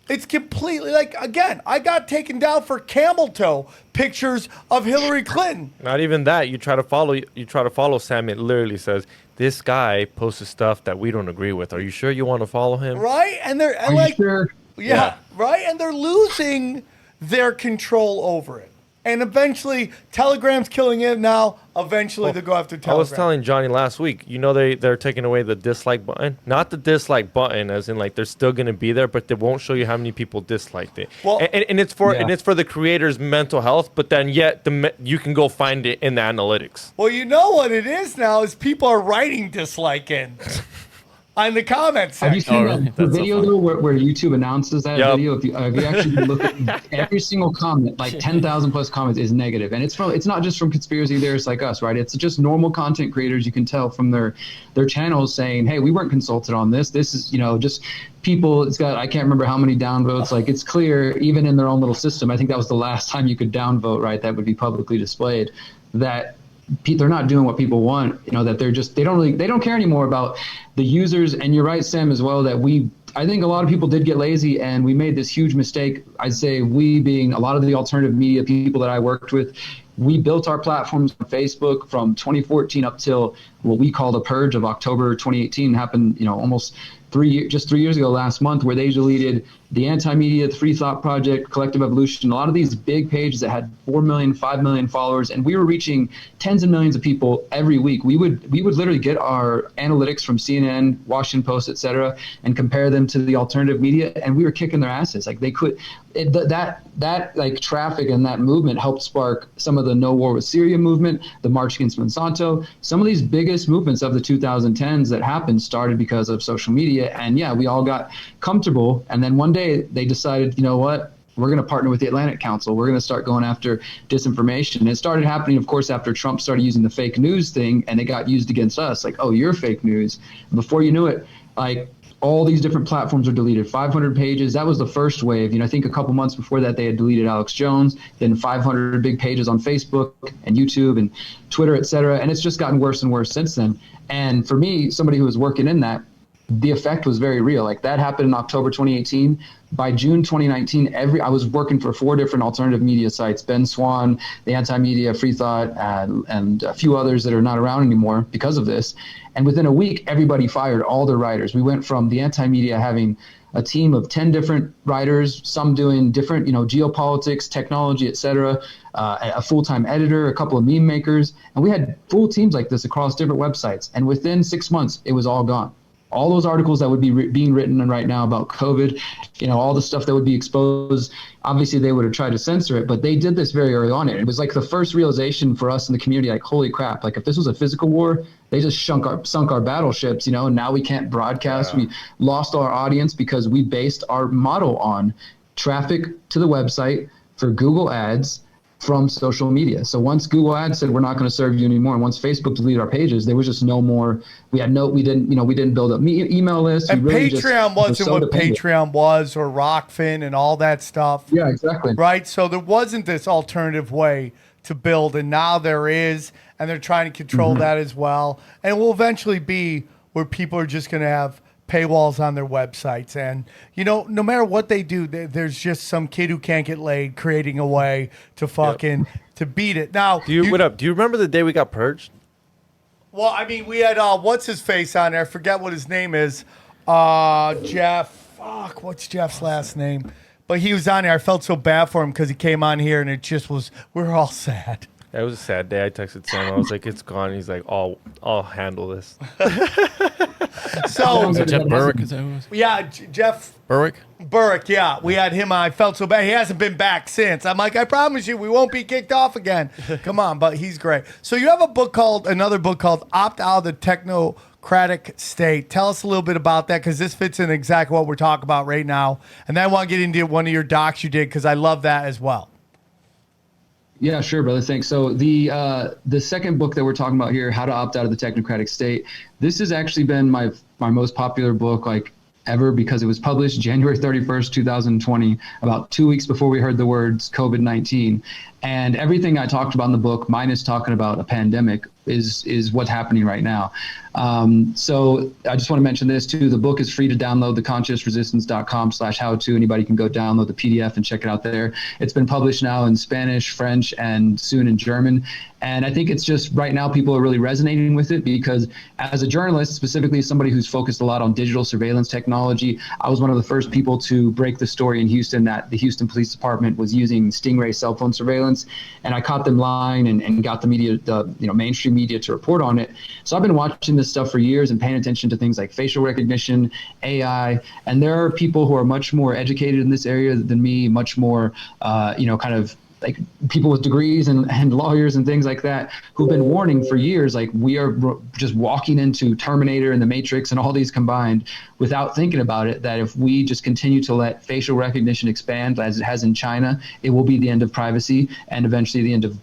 It's completely like, again, I got taken down for camel toe pictures of Hillary Clinton. Not even that. You try to follow Sam. It literally says, this guy posted stuff that we don't agree with. Are you sure you want to follow him? Right? And they're Are you sure? Yeah, right? And they're losing their control over it. And eventually, Telegram's killing it now. Eventually, they'll go after Telegram. I was telling Johnny last week, they're taking away the dislike button. Not the dislike button, as in like they're still going to be there, but they won't show you how many people disliked it. Well, and it's for the creator's mental health, but then yet you can go find it in the analytics. Well, you know what it is now is people are writing dislike in on the comments Have you section. seen the video though where YouTube announces that video? If you actually look at every single comment, like 10,000 plus comments is negative, and it's not just from conspiracy theorists like us, right? It's just normal content creators. You can tell from their channels saying, "Hey, we weren't consulted on this. This is just people." It's got I can't remember how many downvotes. Like it's clear even in their own little system. I think that was the last time you could downvote, right? That would be publicly displayed. That they're not doing what people want, that they don't care anymore about the users. And you're right, Sam, as well, that I think a lot of people did get lazy and we made this huge mistake. I'd say we being a lot of the alternative media people that I worked with, we built our platforms on Facebook from 2014 up till what we call the purge of October 2018 happened, almost 3 years ago last month, where they deleted the Anti-Media, the Free Thought Project, Collective Evolution, a lot of these big pages that had 4 million, 5 million followers, and we were reaching tens of millions of people every week. We would literally get our analytics from CNN, Washington Post, et cetera, and compare them to the alternative media, and we were kicking their asses. Like they could, that like traffic and that movement helped spark some of the No War with Syria movement, the March Against Monsanto. Some of these biggest movements of the 2010s that happened started because of social media. And yeah, we all got comfortable. And then one day they decided, you know what, we're going to partner with the Atlantic Council. We're going to start going after disinformation. And it started happening, of course, after Trump started using the fake news thing, and it got used against us. Like, oh, you're fake news. And before you knew it, like, all these different platforms are deleted. 500 pages. That was the first wave. I think a couple months before that, they had deleted Alex Jones, then 500 big pages on Facebook and YouTube and Twitter, et cetera. And it's just gotten worse and worse since then. And for me, somebody who was working in that, the effect was very real. Like that happened in October 2018. By June 2019, I was working for 4 different alternative media sites: Ben Swan, the Anti-Media, Free Thought, and a few others that are not around anymore because of this. And within a week, everybody fired all their writers. We went from the Anti-Media having a team of 10 different writers, some doing different, geopolitics, technology, et cetera, a full-time editor, a couple of meme makers. And we had full teams like this across different websites. And within 6 months, it was all gone. All those articles that would be being written right now about COVID, all the stuff that would be exposed, obviously they would have tried to censor it, but they did this very early on. It was like the first realization for us in the community, like, holy crap, like if this was a physical war, they just sunk our battleships, and now we can't broadcast. Yeah. We lost our audience because we based our model on traffic to the website for Google ads from social media. So once Google Ads said we're not going to serve you anymore, and once Facebook deleted our pages, there was just no more. We didn't build up email lists. And really Patreon wasn't what Patreon was, or Rockfin and all that stuff. Yeah, exactly. Right. So there wasn't this alternative way to build, and now there is, and they're trying to control that as well. And it will eventually be where people are just going to have paywalls on their websites, and no matter what they do, there's just some kid who can't get laid creating a way to fucking to beat it. Now, do you remember the day we got purged? Well, I mean, we had what's his face on there? I forget what his name is. Jeff. Fuck, what's Jeff's last name? But he was on there. I felt so bad for him because he came on here, and it just was. We were all sad. It was a sad day. I texted Sam. I was like, "It's gone." He's like, "I'll handle this." So was it Jeff Berwick? Is that who it was? Yeah, Jeff Berwick. Yeah, we had him on. I felt so bad. He hasn't been back since. I'm like, I promise you, we won't be kicked off again. Come on, but he's great. So you have another book called "Opt Out of the Technocratic State." Tell us a little bit about that, because this fits in exactly what we're talking about right now. And then I want to get into one of your docs you did, because I love that as well. Yeah, sure, brother. Thanks. So the second book that we're talking about here, How to Opt Out of the Technocratic State, this has actually been my most popular book ever, because it was published January 31st, 2020, about 2 weeks before we heard the words COVID-19. And everything I talked about in the book, minus talking about a pandemic, is what's happening right now. So I just want to mention this too. The book is free to download, theconsciousresistance.com/how-to. Anybody can go download the PDF and check it out there. It's been published now in Spanish, French, and soon in German. And I think it's just right now people are really resonating with it, because as a journalist, specifically somebody who's focused a lot on digital surveillance technology, I was one of the first people to break the story in Houston that the Houston Police Department was using Stingray cell phone surveillance. And I caught them lying and got the media, mainstream media, to report on it. So I've been watching this stuff for years and paying attention to things like facial recognition, AI, and there are people who are much more educated in this area than me, much more, kind of like people with degrees and lawyers and things like that, who've been warning for years, like we are just walking into Terminator and the Matrix and all these combined, without thinking about it, that if we just continue to let facial recognition expand as it has in China, it will be the end of privacy and eventually the end of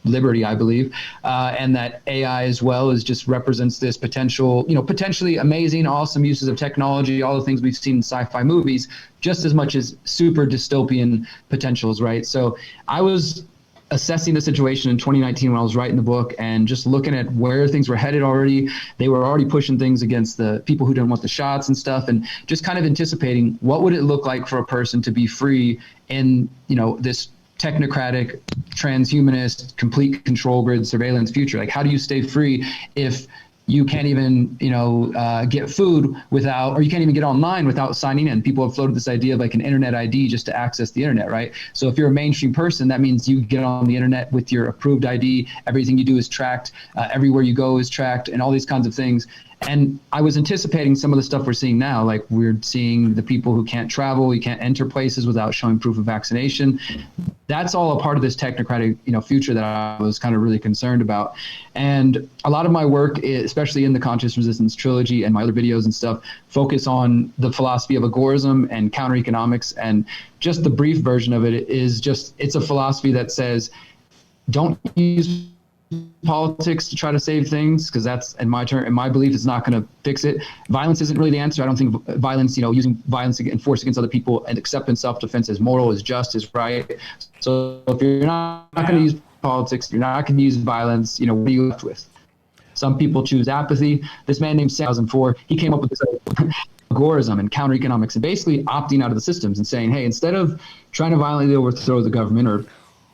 liberty, I believe, and that AI as well represents this potentially amazing, awesome uses of technology, all the things we've seen in sci-fi movies, just as much as super dystopian potentials, right? So I was assessing the situation in 2019 when I was writing the book, and just looking at where things were headed already. They were already pushing things against the people who didn't want the shots and stuff, and just kind of anticipating what would it look like for a person to be free in, this technocratic, transhumanist, complete control grid surveillance future. Like, how do you stay free if you can't even, get food without, or you can't even get online without signing in? People have floated this idea of like an internet ID just to access the internet, right? So if you're a mainstream person, that means you get on the internet with your approved ID. Everything you do is tracked. Everywhere you go is tracked, and all these kinds of things. And I was anticipating some of the stuff we're seeing now, like we're seeing the people who can't travel, you can't enter places without showing proof of vaccination. That's all a part of this technocratic, future that I was kind of really concerned about. And a lot of my work, especially in the Conscious Resistance trilogy and my other videos and stuff, focus on the philosophy of agorism and counter economics. And just the brief version of it is just, it's a philosophy that says, don't use politics to try to save things, because that's, in my belief, is not going to fix it. Violence isn't really the answer. I don't think violence, using violence and force against other people and acceptance, self-defense is moral, is just, is right. So if you're not going to use politics, you're not going to use violence, what are you left with? Some people choose apathy. This man named 2004, he came up with this agorism and counter economics, and basically opting out of the systems and saying, hey, instead of trying to violently overthrow the government or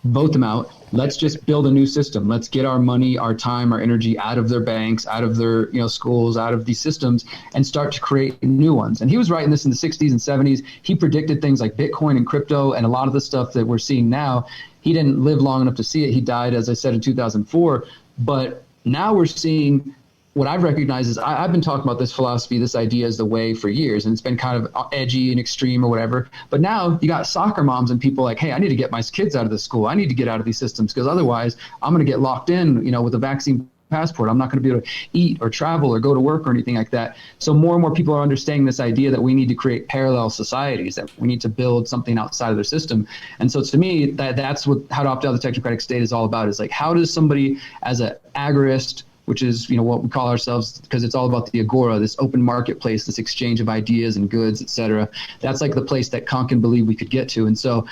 vote them out, let's just build a new system. Let's get our money, our time, our energy out of their banks, out of their schools, out of these systems, and start to create new ones. And he was writing this in the 60s and 70s. He predicted things like Bitcoin and crypto and a lot of the stuff that we're seeing now. He didn't live long enough to see it. He died, as I said, in 2004. But now we're seeing, what I've recognized is I've been talking about this philosophy, this idea as the way for years, and it's been kind of edgy and extreme or whatever. But now you got soccer moms and people like, hey, I need to get my kids out of this school. I need to get out of these systems, because otherwise I'm going to get locked in, with a vaccine passport. I'm not going to be able to eat or travel or go to work or anything like that. So more and more people are understanding this idea that we need to create parallel societies, that we need to build something outside of their system. And so to me, that's what how to opt out of the technocratic state is all about, is like, how does somebody as an agorist, which is what we call ourselves, because it's all about the agora, this open marketplace, this exchange of ideas and goods, etc. That's like the place that Kant can believe we could get to. And so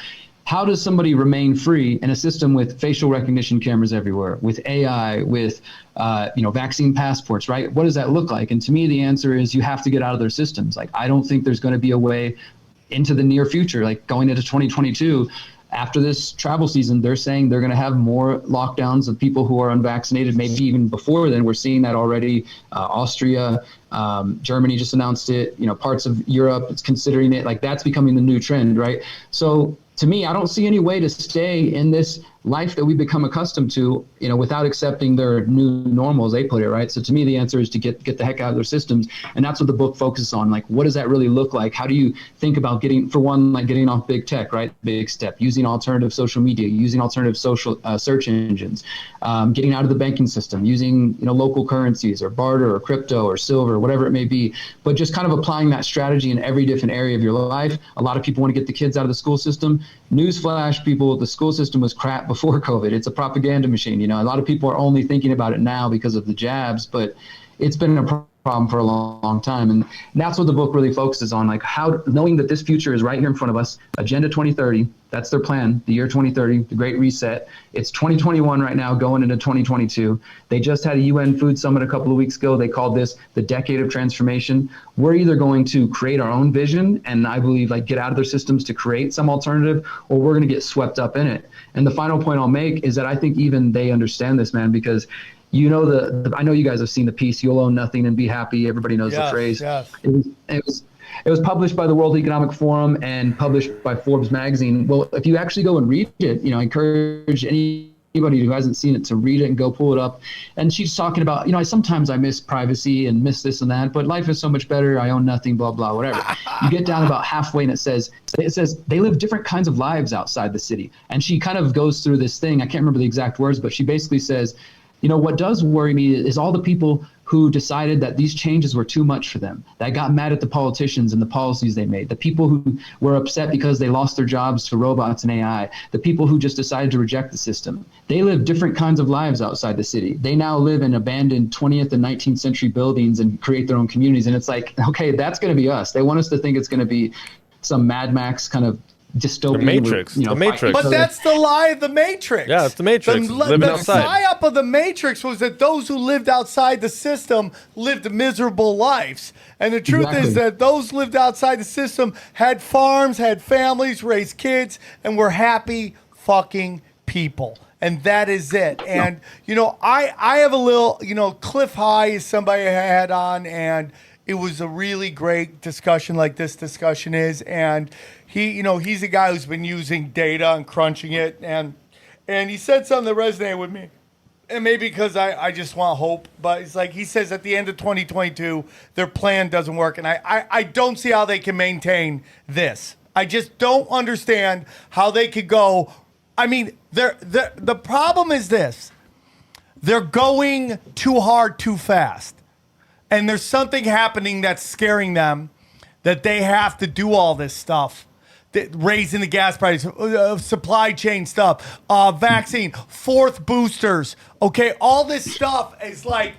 how does somebody remain free in a system with facial recognition cameras everywhere, with AI, with vaccine passports, right? What does that look like? And to me, the answer is you have to get out of their systems. Like, I don't think there's going to be a way into the near future, like going into 2022, after this travel season, they're saying they're going to have more lockdowns of people who are unvaccinated, maybe even before then. We're seeing that already. Austria, Germany just announced it. Parts of Europe, it's considering it. Like, that's becoming the new trend, right? So to me, I don't see any way to stay in this life that we've become accustomed to, without accepting their new normal, as they put it, right? So to me, the answer is to get the heck out of their systems. And that's what the book focuses on. Like, what does that really look like? How do you think about getting off big tech, right? Big step, using alternative social media, using alternative social search engines, getting out of the banking system, using, local currencies or barter or crypto or silver, whatever it may be, but just kind of applying that strategy in every different area of your life. A lot of people want to get the kids out of the school system. Newsflash, people, the school system was crap before COVID. It's a propaganda machine. A lot of people are only thinking about it now because of the jabs, but it's been a problem for a long time. And that's what the book really focuses on, like how, knowing that this future is right here in front of us, Agenda 2030, that's their plan, the year 2030, the Great Reset. It's 2021 right now, going into 2022. They just had a UN Food Summit a couple of weeks ago. They called this the Decade of Transformation. We're either going to create our own vision, and I believe like get out of their systems to create some alternative, or we're going to get swept up in it. And the final point I'll make is that I think even they understand this, man, because I know you guys have seen the piece, "You'll own nothing and be happy." Everybody knows the phrase. Yes. It was published by the World Economic Forum and published by Forbes magazine. Well, if you actually go and read it, I encourage anybody who hasn't seen it to read it and go pull it up. And she's talking about, sometimes I miss privacy and miss this and that, but life is so much better. I own nothing, blah, blah, whatever. You get down about halfway and it says they live different kinds of lives outside the city. And she kind of goes through this thing. I can't remember the exact words, but she basically says, what does worry me is all the people who decided that these changes were too much for them, that got mad at the politicians and the policies they made, the people who were upset because they lost their jobs to robots and AI, the people who just decided to reject the system. They live different kinds of lives outside the city. They now live in abandoned 20th and 19th century buildings and create their own communities. And it's like, okay, that's going to be us. They want us to think it's going to be some Mad Max kind of dystopian. The Matrix. The Matrix. But that's the lie of the Matrix. Yeah, it's the Matrix. Living outside. The psyop of the Matrix was that those who lived outside the system lived miserable lives. And the truth is that those lived outside the system had farms, had families, raised kids, and were happy, fucking people. And that is it. And, you know, I have a little, you know, Cliff High is somebody I had on, and it was a really great discussion like this discussion is. And he, you know, he's a guy who's been using data and crunching it. And he said something that resonated with me. And maybe because I just want hope, but it's like he says at the end of 2022, their plan doesn't work. And I don't see how they can maintain this. I just don't understand how they could go. I mean, the problem is this. They're going too hard too fast. And there's something happening that's scaring them that they have to do all this stuff. Raising the gas price, supply chain stuff, vaccine, fourth boosters. Okay, all this stuff is like,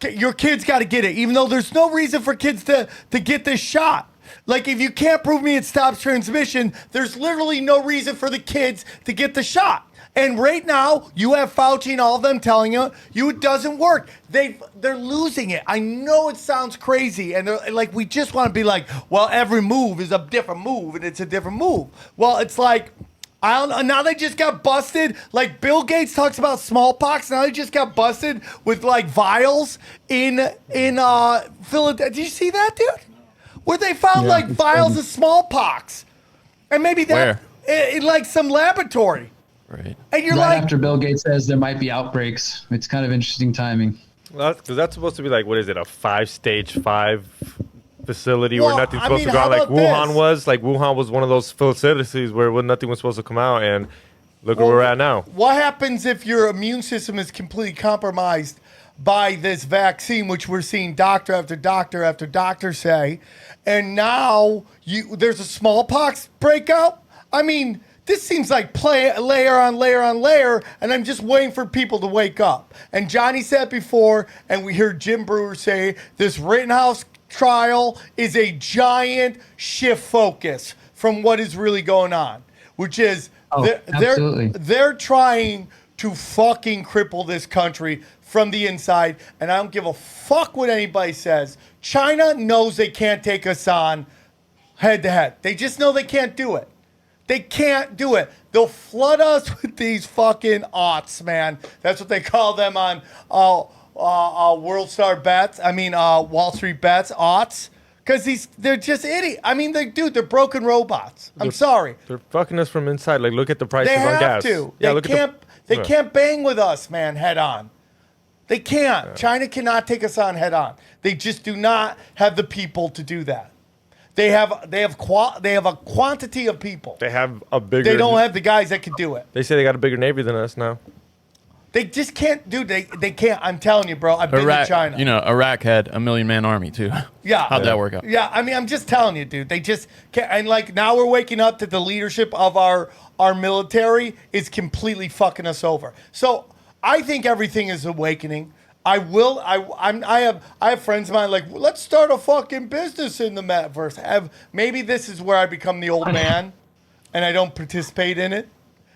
your kids got to get it, even though there's no reason for kids to get this shot. Like, if you can't prove me it stops transmission, there's literally no reason for the kids to get the shot. And right now, you have Fauci and all of them telling you it doesn't work. They're losing it. I know it sounds crazy, and they're like, we just want to be like, well, every move is a different move, and it's a different move. Well, it's like, I don't know. Now they just got busted. Like Bill Gates talks about smallpox. Now they just got busted with like vials in Philadelphia. Did you see that, dude? Where they found like vials of smallpox, and maybe that in like some laboratory. Right. And you're right like, after Bill Gates says there might be outbreaks. It's kind of interesting timing. Because that's supposed to be like, what is it, a 5-stage 5 facility where nothing's supposed to go how on, like about Wuhan this? was? Like Wuhan was one of those facilities where nothing was supposed to come out, and look where we're at now. What happens if your immune system is completely compromised by this vaccine, which we're seeing doctor after doctor after doctor say, and now there's a smallpox breakout? I mean, this seems like layer on layer on layer, and I'm just waiting for people to wake up. And Johnny said before, and we heard Jim Brewer say, this Rittenhouse trial is a giant shift focus from what is really going on, which is they're trying to fucking cripple this country from the inside, and I don't give a fuck what anybody says. China knows they can't take us on head to head. They just know they can't do it. They can't do it. They'll flood us with these fucking aughts, man. That's what they call them on World Star Bets. I mean, Wall Street Bets, aughts. Because they're just idiots. I mean, they're broken robots. I'm sorry. They're fucking us from inside. Like, look at the prices They on have gas. to. Yeah, They can't bang with us, man, head on. They can't. China cannot take us on head on. They just do not have the people to do that. They have a quantity of people. They have a bigger. They don't have the guys that can do it. They say they got a bigger navy than us now. They just can't, dude. They can't. I'm telling you, bro. I've been to China. You know, Iraq had a 1,000,000-man army too. Yeah. How'd that work out? Yeah, I mean, I'm just telling you, dude. They just can't. And like now we're waking up to the leadership of our military is completely fucking us over. So I think everything is awakening. I have friends of mine like, let's start a fucking business in the metaverse. Maybe this is where I become the old man and I don't participate in it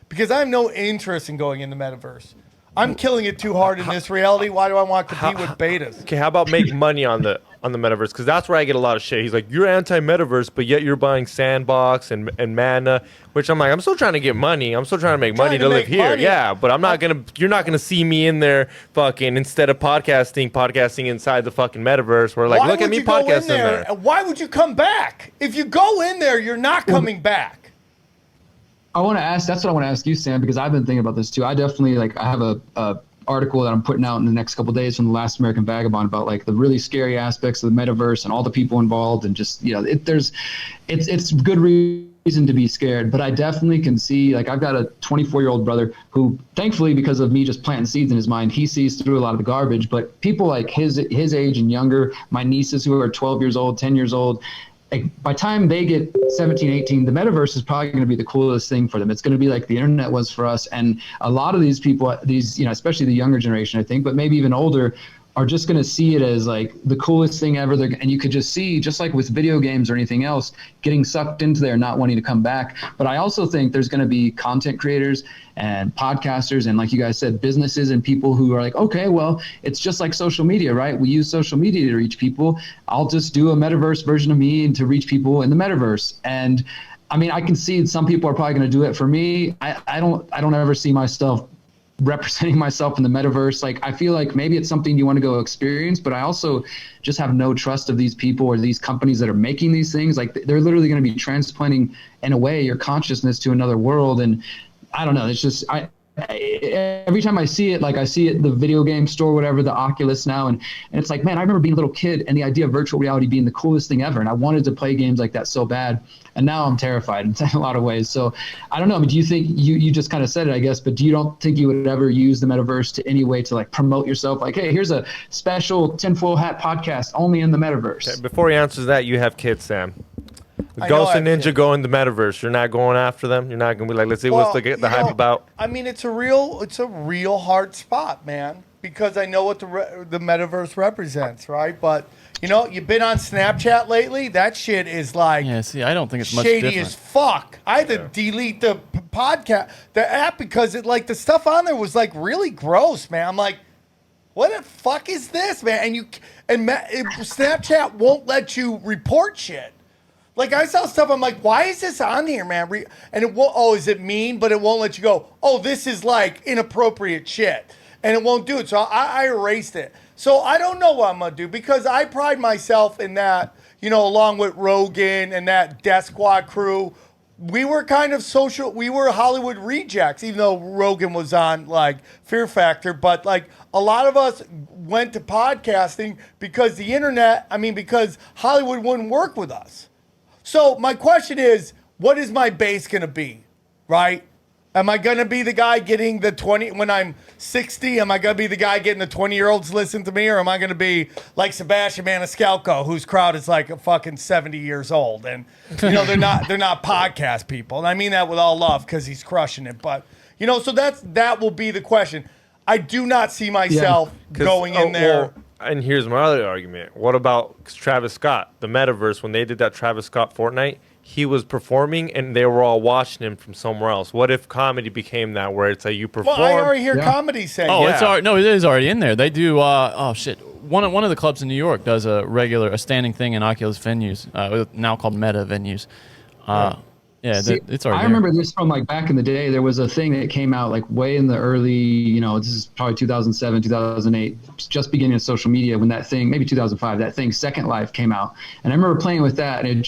because I have no interest in going in the metaverse. I'm killing it too hard in this reality. Why do I want to compete with betas? Okay, how about make money on the metaverse? Because that's where I get a lot of shit. He's like, you're anti-metaverse, but yet you're buying Sandbox and Mana, which I'm like, I'm still trying to get money. I'm still trying to make money to live here. Money. Yeah, but you're not gonna see me in there fucking, instead of podcasting inside the fucking metaverse. Where like, look at me podcasting there. Why would you come back? If you go in there, you're not coming back. That's what I want to ask you, Sam, because I've been thinking about this too. I definitely I have a article that I'm putting out in the next couple of days from the Last American Vagabond about like the really scary aspects of the metaverse and all the people involved, and just, you know, it's good reason to be scared. But I definitely can see, like, I've got a 24-year-old brother who, thankfully, because of me just planting seeds in his mind, he sees through a lot of the garbage. But people like his age and younger, my nieces who are 12 years old, 10 years old, like, by the time they get 17, 18, the metaverse is probably going to be the coolest thing for them. It's going to be like the internet was for us. And a lot of these people, you know, especially the younger generation, I think, but maybe even older, are just going to see it as like the coolest thing ever. And you could just see, just like with video games or anything else, getting sucked into there, not wanting to come back. But I also think there's going to be content creators and podcasters and, like you guys said, businesses and people who are like, okay, well, it's just like social media, right? We use social media to reach people. I'll just do a metaverse version of me and to reach people in the metaverse. And I mean, I can see some people are probably going to do it. For me, I don't ever see myself representing myself in the metaverse. Like, I feel like maybe it's something you want to go experience, but I also just have no trust of these people or these companies that are making these things. Like, they're literally going to be transplanting, in a way, your consciousness to another world. And I don't know. It's just, every time I see it, like I see it in the video game store, whatever, the Oculus now, and it's like, man, I remember being a little kid and the idea of virtual reality being the coolest thing ever, and I wanted to play games like that so bad, and now I'm terrified in a lot of ways. So I don't know. I mean, do you think you just kind of said it, I guess, but do you don't think you would ever use the metaverse to any way to like promote yourself? Like, hey, here's a special tinfoil hat podcast only in the metaverse. Okay, before he answers that, you have kids, Sam. I Ghost know and I have Ninja kids. go in the metaverse. You're not going after them. You're not gonna be like, let's see what's the you hype know, about. I mean, it's a real hard spot, man, because I know what the metaverse represents, right? But you know, you've been on Snapchat lately. That shit is like Yeah, see, I don't think it's much shady different. as fuck. I had to delete the the app, because it like the stuff on there was like really gross, man. I'm like, what the fuck is this, man? And Snapchat won't let you report shit. Like, I saw stuff, I'm like, why is this on here, man? And it won't, is it mean? But it won't let you go, this is like inappropriate shit. And it won't do it. So I erased it. So I don't know what I'm going to do, because I pride myself in that, you know, along with Rogan and that Death Squad crew. We were kind of we were Hollywood rejects, even though Rogan was on like Fear Factor. But like a lot of us went to podcasting because because Hollywood wouldn't work with us. So my question is, what is my base going to be, right? Am I going to be the guy getting the 20, when I'm 60, am I going to be the guy getting the 20-year-olds listen to me? Or am I going to be like Sebastian Maniscalco, whose crowd is like a fucking 70 years old? And, you know, they're not podcast people. And I mean that with all love, because he's crushing it. But, you know, so that will be the question. I do not see myself going in there. Well, and here's my other argument. What about Travis Scott, the metaverse? When they did that Travis Scott Fortnite, he was performing and they were all watching him from somewhere else. What if comedy became that, where it's like you perform? Well, I already hear comedy saying It's already, no, it is already in there. They do. One of the clubs in New York does a standing thing in Oculus venues, now called Meta venues. See, it's already. I remember this from like back in the day. There was a thing that came out like way in the early, you know, this is probably 2007, 2008, just beginning of social media, when that thing, maybe 2005, that thing Second Life came out. And I remember playing with that, and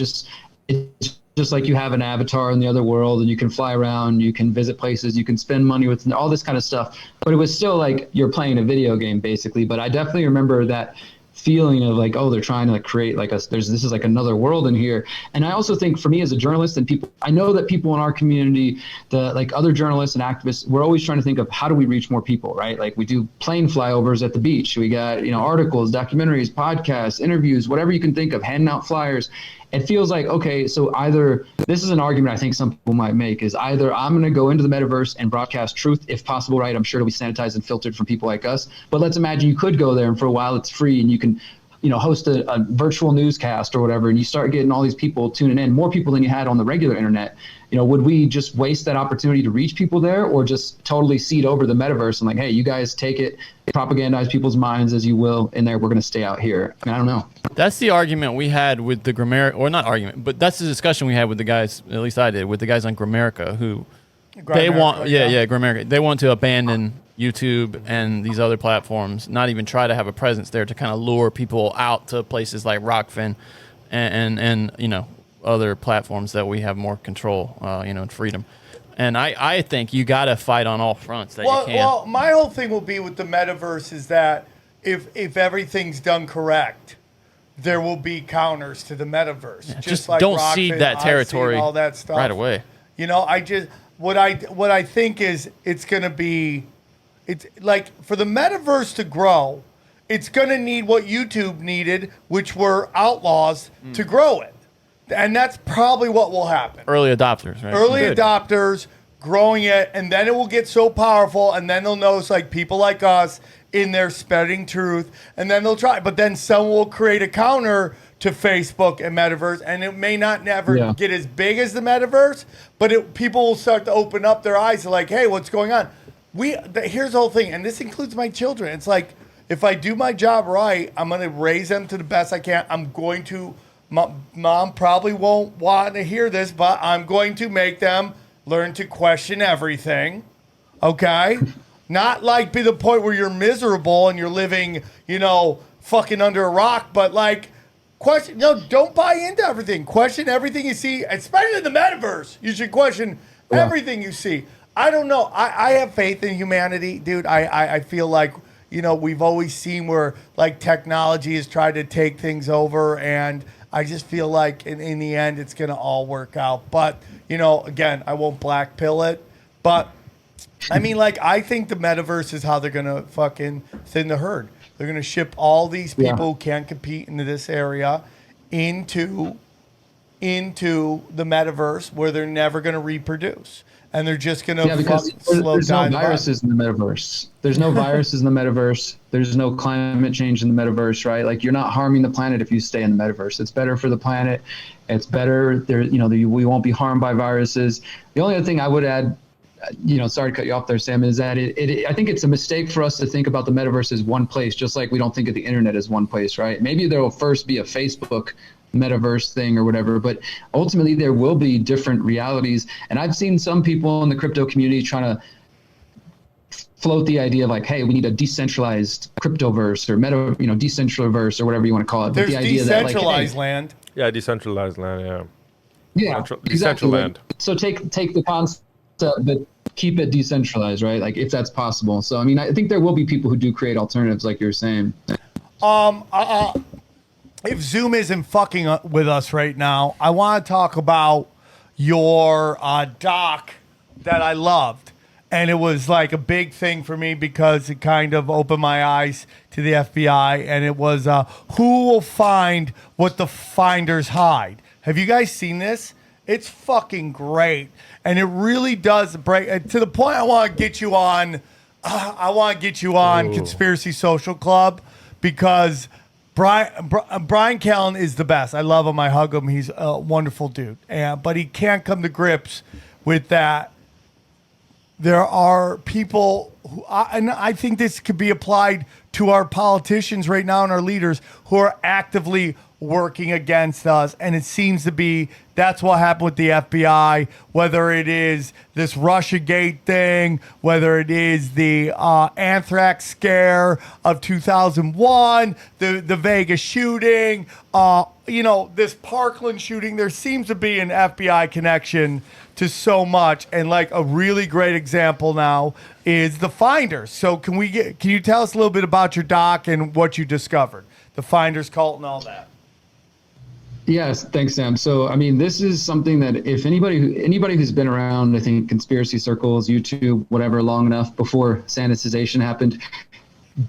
it's just like you have an avatar in the other world, and you can fly around, you can visit places, you can spend money with all this kind of stuff. But it was still like you're playing a video game basically. But I definitely remember that feeling of like, they're trying to like create like this is like another world in here. And I also think for me as a journalist, and people, I know that people in our community, the like other journalists and activists, we're always trying to think of how do we reach more people, right? Like we do plane flyovers at the beach. We got, you know, articles, documentaries, podcasts, interviews, whatever you can think of, handing out flyers. It feels like, okay, so either this is an argument I think some people might make, is either I'm going to go into the metaverse and broadcast truth if possible, right? I'm sure it'll be sanitized and filtered from people like us. But let's imagine you could go there and for a while it's free and you can, you know, host a virtual newscast or whatever, and you start getting all these people tuning in, more people than you had on the regular internet. You know, would we just waste that opportunity to reach people there, or just totally cede over the metaverse and like, hey, you guys take it, propagandize people's minds as you will in there. We're going to stay out here. I mean, I don't know. That's the argument we had with the Grammarica, or not argument, but that's the discussion we had with the guys, at least I did, with the guys on Grammarica who Grammarica. They want to abandon YouTube and these other platforms, not even try to have a presence there to kind of lure people out to places like Rockfin and you know, other platforms that we have more control, you know, and freedom. And I think you got to fight on all fronts that you can. Well, my whole thing will be with the metaverse is that if everything's done correct, there will be counters to the metaverse. Yeah, just like don't Rockfin, cede that territory, all that stuff right away. You know, what I think is it's going to be, it's like for the metaverse to grow, it's going to need what YouTube needed, which were outlaws to grow it. And that's probably what will happen. Early adopters, right? Early adopters growing it, and then it will get so powerful, and then they'll notice like people like us in there spreading truth, and then they'll try. But then someone will create a counter to Facebook and metaverse, and it may not never get as big as the metaverse, but people will start to open up their eyes to like, hey, what's going on? Here's the whole thing, and this includes my children. It's like, if I do my job right, I'm going to raise them to the best I can. I'm going to Mom probably won't want to hear this, but I'm going to make them learn to question everything. Okay? Not like be the point where you're miserable and you're living, fucking under a rock, but like question. No, don't buy into everything. Question everything you see, especially in the metaverse. You should question everything you see. I don't know. I have faith in humanity, dude. I feel like, we've always seen where like technology has tried to take things over, and I just feel like in the end it's going to all work out. But, again, I won't black pill it. But, I mean, like, I think the metaverse is how they're going to fucking thin the herd. They're going to ship all these people who can't compete into this area into the metaverse where they're never going to reproduce. And they're just going to because slow there's down. no viruses in the metaverse. There's no viruses in the metaverse. There's no climate change in the metaverse, right? Like, you're not harming the planet if you stay in the metaverse. It's better for the planet. It's better. We won't be harmed by viruses. The only other thing I would add, sorry to cut you off there, Sam, is that I think it's a mistake for us to think about the metaverse as one place, just like we don't think of the internet as one place, right? Maybe there will first be a Facebook metaverse thing or whatever, but ultimately there will be different realities. And I've seen some people in the crypto community trying to float the idea of like, hey, we need a decentralized cryptoverse or decentraliverse or whatever you want to call it. There's but the idea decentralized that, land. Yeah, decentralized land. Yeah. Yeah, Decentral exactly. land. So take the concept, but keep it decentralized, right? Like, if that's possible. So, I mean, I think there will be people who do create alternatives, like you're saying. If Zoom isn't fucking with us right now, I want to talk about your doc that I loved. And it was like a big thing for me because it kind of opened my eyes to the FBI. And it was who will find what the finders hide. Have you guys seen this? It's fucking great. And it really does break to the point I want to get you on. I want to get you on Conspiracy Social Club because Brian Callen is the best. I love him. I hug him. He's a wonderful dude. But he can't come to grips with that. There are people who, and I think this could be applied to our politicians right now and our leaders who are actively working against us. And it seems to be that's what happened with the FBI, whether it is this Russiagate thing, whether it is the anthrax scare of 2001, the Vegas shooting, this Parkland shooting. There seems to be an FBI connection to so much. And like a really great example now is the Finders. So can you tell us a little bit about your doc and what you discovered, the Finders cult and all that? Yes, thanks, Sam. So, I mean, this is something that if anybody who's been around, I think, conspiracy circles, YouTube, whatever, long enough before sanitization happened,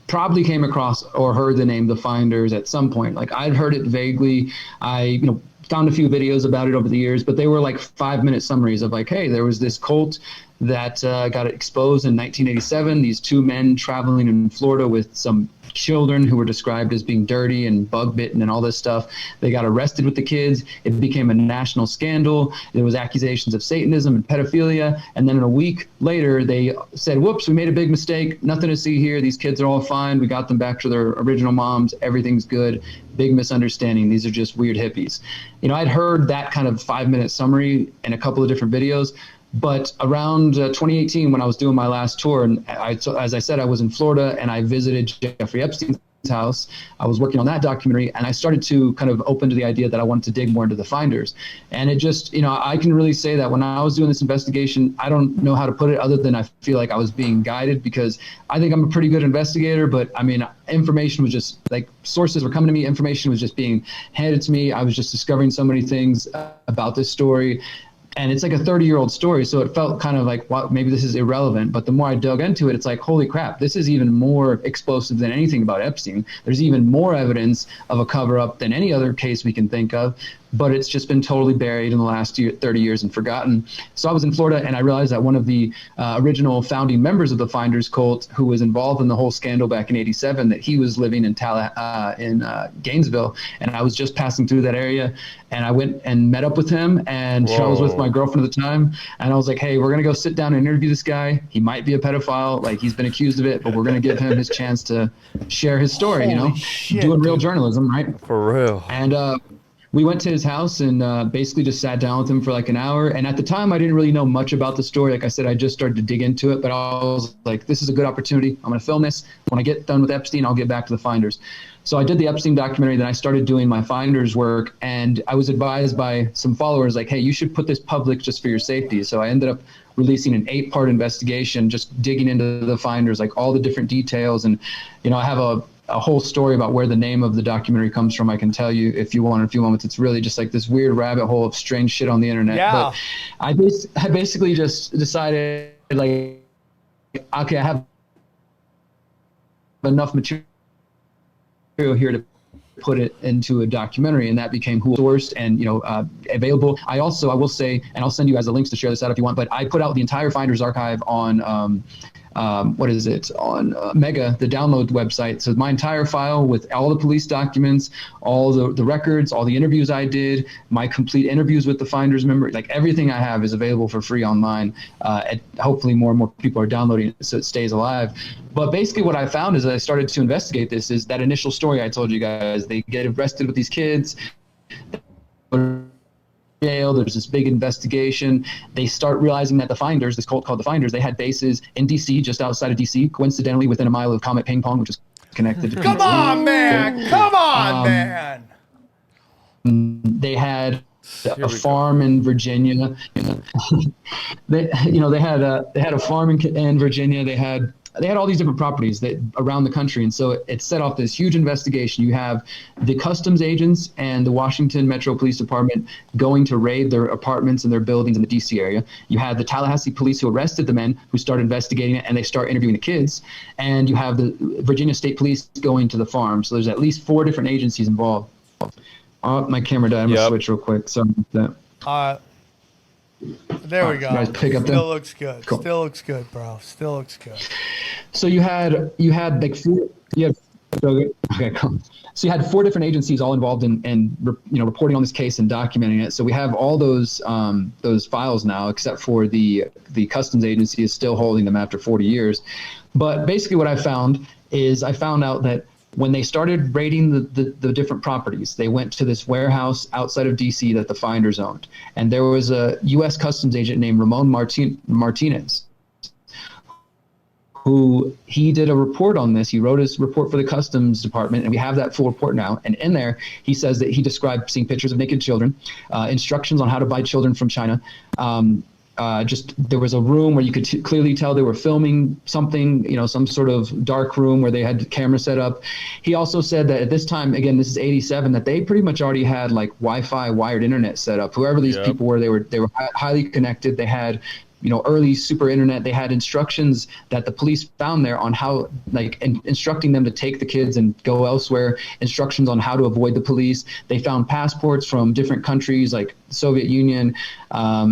probably came across or heard the name The Finders at some point. Like, I'd heard it vaguely. I, found a few videos about it over the years, but they were like 5-minute summaries of like, hey, there was this cult that got exposed in 1987. These two men traveling in Florida with some children who were described as being dirty and bug bitten and all this stuff. They got arrested with the kids. It became a national scandal. There was accusations of Satanism and pedophilia. And then a week later, they said, whoops, we made a big mistake. Nothing to see here. These kids are all fine. We got them back to their original moms. Everything's good. Big misunderstanding. These are just weird hippies. I'd heard that kind of 5-minute summary in a couple of different videos. But around 2018, when I was doing my last tour, and as I said, I was in Florida and I visited Jeffrey Epstein's house. I was working on that documentary, and I started to kind of open to the idea that I wanted to dig more into the Finders. And it just, I can really say that when I was doing this investigation, I don't know how to put it other than I feel like I was being guided, because I think I'm a pretty good investigator, but I mean, information was just like, sources were coming to me, information was just being handed to me. I was just discovering so many things about this story. And it's like a 30-year-old story, so it felt kind of like, well, maybe this is irrelevant. But the more I dug into it, it's like, holy crap, this is even more explosive than anything about Epstein. There's even more evidence of a cover-up than any other case we can think of. But it's just been totally buried in the last 30 years and forgotten. So I was in Florida, and I realized that one of the original founding members of the Finders cult, who was involved in the whole scandal back in '87, that he was living in Gainesville. And I was just passing through that area, and I went and met up with him, and I was with my girlfriend at the time. And I was like, hey, we're going to go sit down and interview this guy. He might be a pedophile. Like, he's been accused of it, but we're going to give him his chance to share his story, Holy shit, doing real journalism, right? For real. And we went to his house and basically just sat down with him for like an hour. And at the time, I didn't really know much about the story. Like I said, I just started to dig into it, but I was like, this is a good opportunity. I'm going to film this. When I get done with Epstein, I'll get back to the Finders. So I did the Epstein documentary, then I started doing my Finders work, and I was advised by some followers like, hey, you should put this public just for your safety. So I ended up releasing an 8-part investigation, just digging into the Finders, like all the different details. And, I have a whole story about where the name of the documentary comes from. I can tell you if you want in a few moments. It's really just like this weird rabbit hole of strange shit on the internet. Yeah. But I basically just decided, like, okay, I have enough material here to put it into a documentary, and that became who sourced and available. I will say, and I'll send you guys the links to share this out if you want, but I put out the entire Finders archive on on Mega, the download website. So my entire file with all the police documents, all the records, all the interviews I did, my complete interviews with the Finders member, like everything I have is available for free online. And hopefully more and more people are downloading it so it stays alive. But basically what I found as I started to investigate this is that initial story I told you guys. They get arrested with these kids. There's this big investigation. They start realizing that the Finders, this cult called the Finders, they had bases in DC, just outside of DC, coincidentally within a mile of Comet Ping Pong, which is connected to Come on, man. Come on, man. They had a farm in Virginia. They had a farm in Virginia. They had all these different properties that around the country. And so it set off this huge investigation. You have the customs agents and the Washington Metro Police Department going to raid their apartments and their buildings in the DC area. You have the Tallahassee police who arrested the men who started investigating it, and they start interviewing the kids. And you have the Virginia State Police going to the farm. So there's at least 4 different agencies involved. Oh, my camera died. I'm going to switch real quick. Sorry about that. There we go. Guys, pick up Still looks good. Cool. Still looks good, bro. Still looks good. So you had like 4. Okay, cool. So you had 4 different agencies all involved in reporting on this case and documenting it. So we have all those files now, except for the customs agency is still holding them after 40 years. But basically, what I found out that when they started raiding the different properties, they went to this warehouse outside of DC that the Finders owned. And there was a U.S. customs agent named Ramon Martinez, who he did a report on this. He wrote his report for the customs department, and we have that full report now. And in there, he says that he described seeing pictures of naked children, instructions on how to buy children from China. There was a room where you could clearly tell they were filming something, some sort of dark room where they had the camera set up. He also said that at this time, again, this is 87, that they pretty much already had like Wi-Fi wired internet set up. Whoever these people were, they were highly connected. They had early super internet. They had instructions that the police found there on how, like, instructing them to take the kids and go elsewhere, instructions on how to avoid the police. They found passports from different countries like the Soviet Union,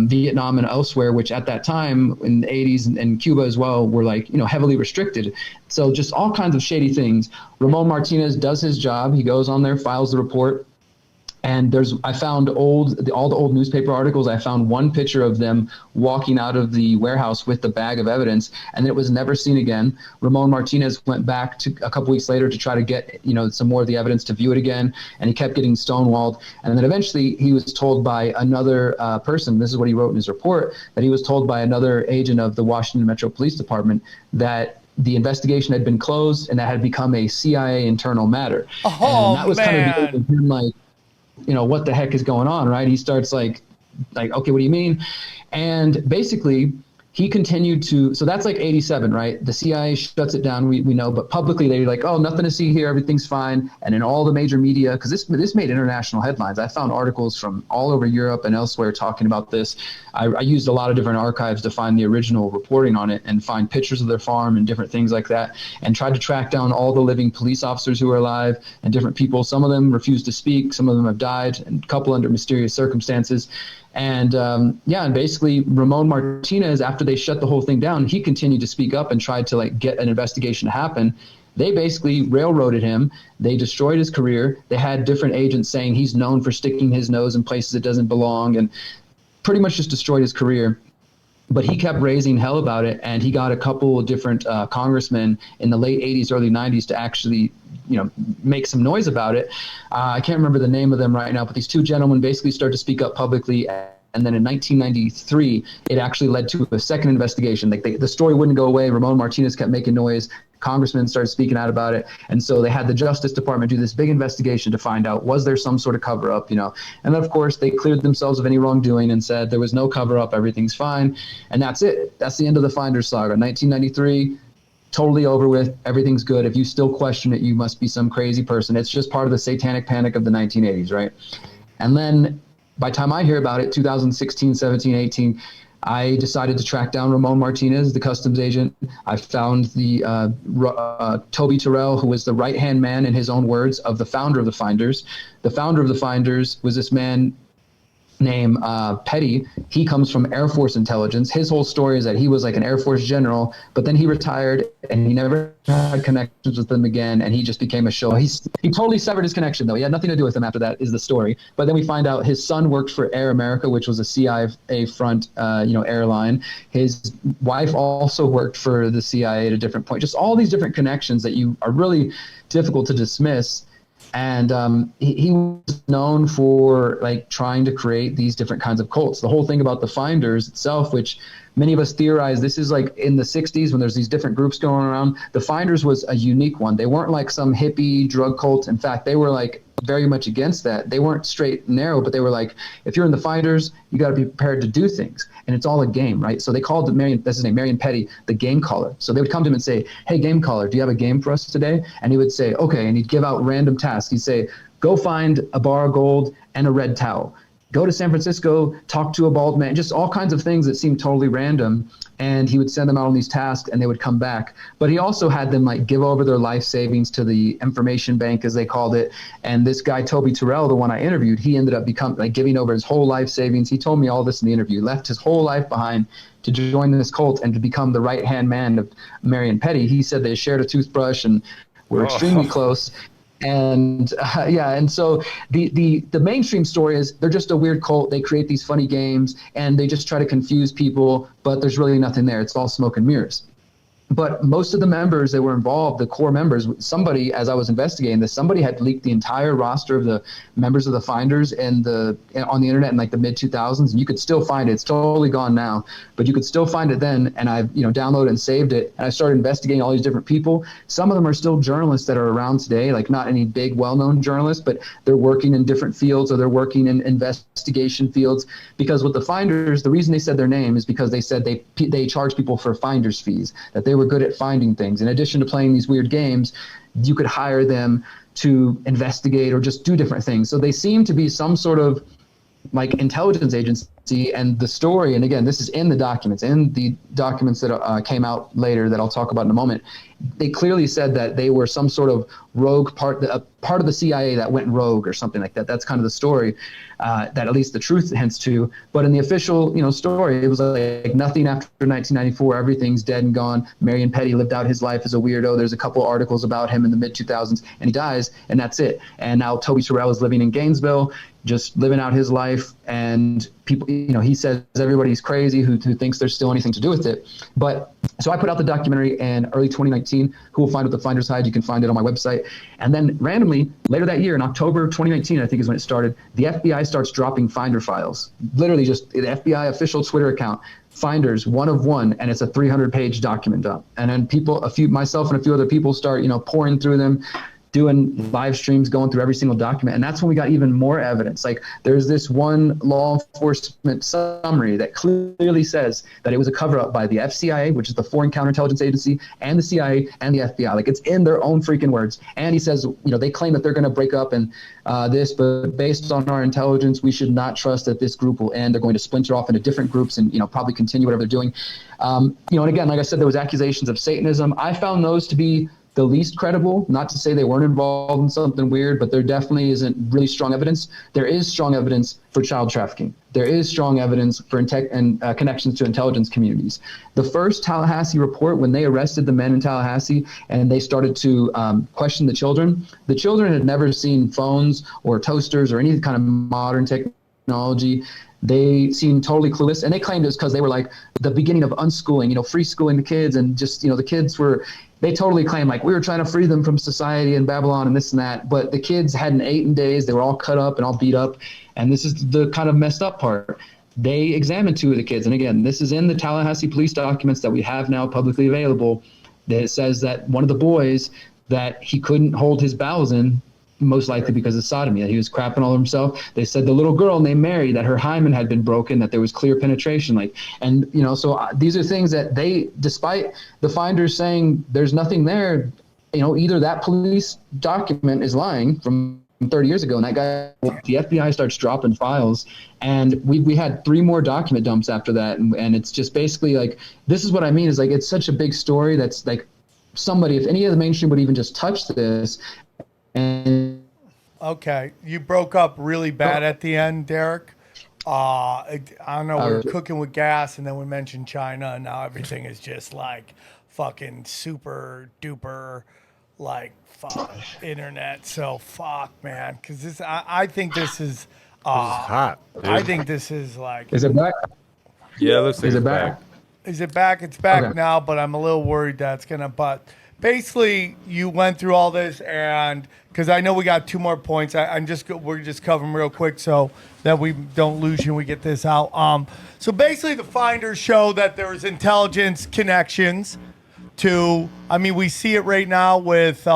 Vietnam, and elsewhere, which at that time in the 80s and Cuba as well were like, heavily restricted. So just all kinds of shady things. Ramon Martinez does his job. He goes on there, files the report. And I found all the old newspaper articles. I found one picture of them walking out of the warehouse with the bag of evidence, and it was never seen again. Ramon Martinez went back to a couple weeks later to try to get, some more of the evidence to view it again, and he kept getting stonewalled. And then eventually he was told by another person, this is what he wrote in his report, that he was told by another agent of the Washington Metro Police Department that the investigation had been closed and that had become a CIA internal matter. Oh, and that was man. kind of him, like, what the heck is going on, right? He starts like, okay, what do you mean? And basically he continued to, so that's like 87, right? The CIA shuts it down, we know, but publicly they're like, oh, nothing to see here, everything's fine. And in all the major media, because this made international headlines. I found articles from all over Europe and elsewhere talking about this. I used a lot of different archives to find the original reporting on it and find pictures of their farm and different things like that, and tried to track down all the living police officers who are alive and different people. Some of them refused to speak, some of them have died, and a couple under mysterious circumstances. And and basically Ramon Martinez, after they shut the whole thing down, he continued to speak up and tried to get an investigation to happen. They basically railroaded him. They destroyed his career. They had different agents saying he's known for sticking his nose in places it doesn't belong, and pretty much just destroyed his career. But he kept raising hell about it, and he got a couple of different congressmen in the late 80s, early 90s to actually, make some noise about it. I can't remember the name of them right now, but these two gentlemen basically started to speak up publicly. And then in 1993, it actually led to a second investigation. Like the story wouldn't go away. Ramon Martinez kept making noise. Congressmen started speaking out about it. And so they had the Justice Department do this big investigation to find out, was there some sort of cover up, And then, of course, they cleared themselves of any wrongdoing and said there was no cover up. Everything's fine. And that's it. That's the end of the Finders saga. 1993, totally over with. Everything's good. If you still question it, you must be some crazy person. It's just part of the satanic panic of the 1980s, right? And then by the time I hear about it, 2016, 17, 18, I decided to track down Ramon Martinez, the customs agent. I found the Toby Terrell, who was the right-hand man, in his own words, of the founder of the Finders. The founder of the Finders was this man named Petty. He comes from Air Force intelligence. His whole story is that he was like an Air Force general, but then he retired and he never had connections with them again, and he just became a show. He totally severed his connection, though. He had nothing to do with them after that, is the story. But then we find out his son worked for Air America, which was a CIA front airline. His wife also worked for the CIA at a different point. Just all these different connections that you are really difficult to dismiss. And he was known for like trying to create these different kinds of cults. The whole thing about the Finders itself, which many of us theorize, this is like in the 60s when there's these different groups going around. The Finders was a unique one. They weren't like some hippie drug cult. In fact, they were like very much against that. They weren't straight and narrow, but they were like, if you're in the Finders, you got to be prepared to do things. And it's all a game, right? So they called that's his name, Marion Petty, the game caller. So they would come to him and say, hey, game caller, do you have a game for us today? And he would say, okay. And he'd give out random tasks. He'd say, go find a bar of gold and a red towel. Go to San Francisco, talk to a bald man, just all kinds of things that seemed totally random. And he would send them out on these tasks and they would come back. But he also had them like give over their life savings to the information bank, as they called it. And this guy, Toby Terrell, the one I interviewed, he ended up giving over his whole life savings. He told me all this in the interview, left his whole life behind to join this cult and to become the right-hand man of Marion Petty. He said they shared a toothbrush and were extremely close. And and so the mainstream story is they're just a weird cult. They create these funny games and they just try to confuse people, but there's really nothing there. It's all smoke and mirrors. But most of the members that were involved, the core members, somebody, as I was investigating this, somebody had leaked the entire roster of the members of the Finders on the internet in like the mid 2000s, and you could still find it. It's totally gone now, but you could still find it then. And I, downloaded and saved it, and I started investigating all these different people. Some of them are still journalists that are around today, like not any big, well-known journalists, but they're working in different fields or they're working in investigation fields. Because with the Finders, the reason they said their name is because they said they charge people for Finders fees, that they were good at finding things. In addition to playing these weird games, you could hire them to investigate or just do different things. So they seem to be some sort of like intelligence agency. And the story, and again, this is in the documents that came out later that I'll talk about in a moment. They clearly said that they were some sort of rogue part of the CIA that went rogue or something like that. That's kind of the story that at least the truth hints to. But in the official, story, it was like nothing after 1994. Everything's dead and gone. Marion Petty lived out his life as a weirdo. There's a couple articles about him in the mid 2000s, and he dies, and that's it. And now Toby Terrell is living in Gainesville, just living out his life, and people, he says everybody's crazy who thinks there's still anything to do with it. But so I put out the documentary in early 2019. Who will find what the Finders hide? You can find it on my website. And then randomly later that year, in October 2019, I think is when it started, the FBI starts dropping Finder files. Literally just the FBI official Twitter account, Finders, one of one, and it's a 300-page document up. And then myself and a few other people start, pouring through them, doing live streams, going through every single document. And that's when we got even more evidence. Like there's this one law enforcement summary that clearly says that it was a cover up by the FCIA, which is the Foreign Counterintelligence Agency, and the CIA and the FBI. Like it's in their own freaking words. And he says, they claim that they're going to break up and but based on our intelligence, we should not trust that this group will end. They're going to splinter off into different groups and, probably continue whatever they're doing. And again, like I said, there was accusations of Satanism. I found those to be the least credible. Not to say they weren't involved in something weird, but there definitely isn't really strong evidence. There is strong evidence for child trafficking. There is strong evidence for connections to intelligence communities. The first Tallahassee report, when they arrested the men in Tallahassee and they started to question the children had never seen phones or toasters or any kind of modern technology technology. They seemed totally clueless, and they claimed it was because they were like the beginning of unschooling, free schooling the kids, and just, the kids were, they totally claimed like we were trying to free them from society and Babylon and this and that. But the kids hadn't ate in days. They were all cut up and all beat up. And this is the kind of messed up part. They examined 2 of the kids. And again, this is in the Tallahassee police documents that we have now publicly available. That it says that one of the boys, that he couldn't hold his bowels in, most likely because of sodomy, that he was crapping all over himself. They said the little girl named Mary, that her hymen had been broken, that there was clear penetration. So these are things that they, despite the finders saying there's nothing there, either that police document is lying from 30 years ago, and that guy, the FBI starts dropping files, and we had 3 more document dumps after that, and it's just basically like, this is what I mean, is like, it's such a big story that's like, somebody, if any of the mainstream would even just touch this. And okay, you broke up really bad at the end, Derek. I don't know, we were cooking with gas, and then we mentioned China, and now everything is just like fucking super duper, like fuck internet. So fuck, man, because this, I think this is hot. Dude. I think this is like. Is it back? Yeah, it looks like Is it it's back? Is it back? It's back Okay. now, but I'm a little worried that's gonna. But basically, you went through all this, and because I know we got 2 more points, we're just covering real quick so that we don't lose you and we get this out. So basically, the finders show that there's intelligence connections to. I mean, we see it right now with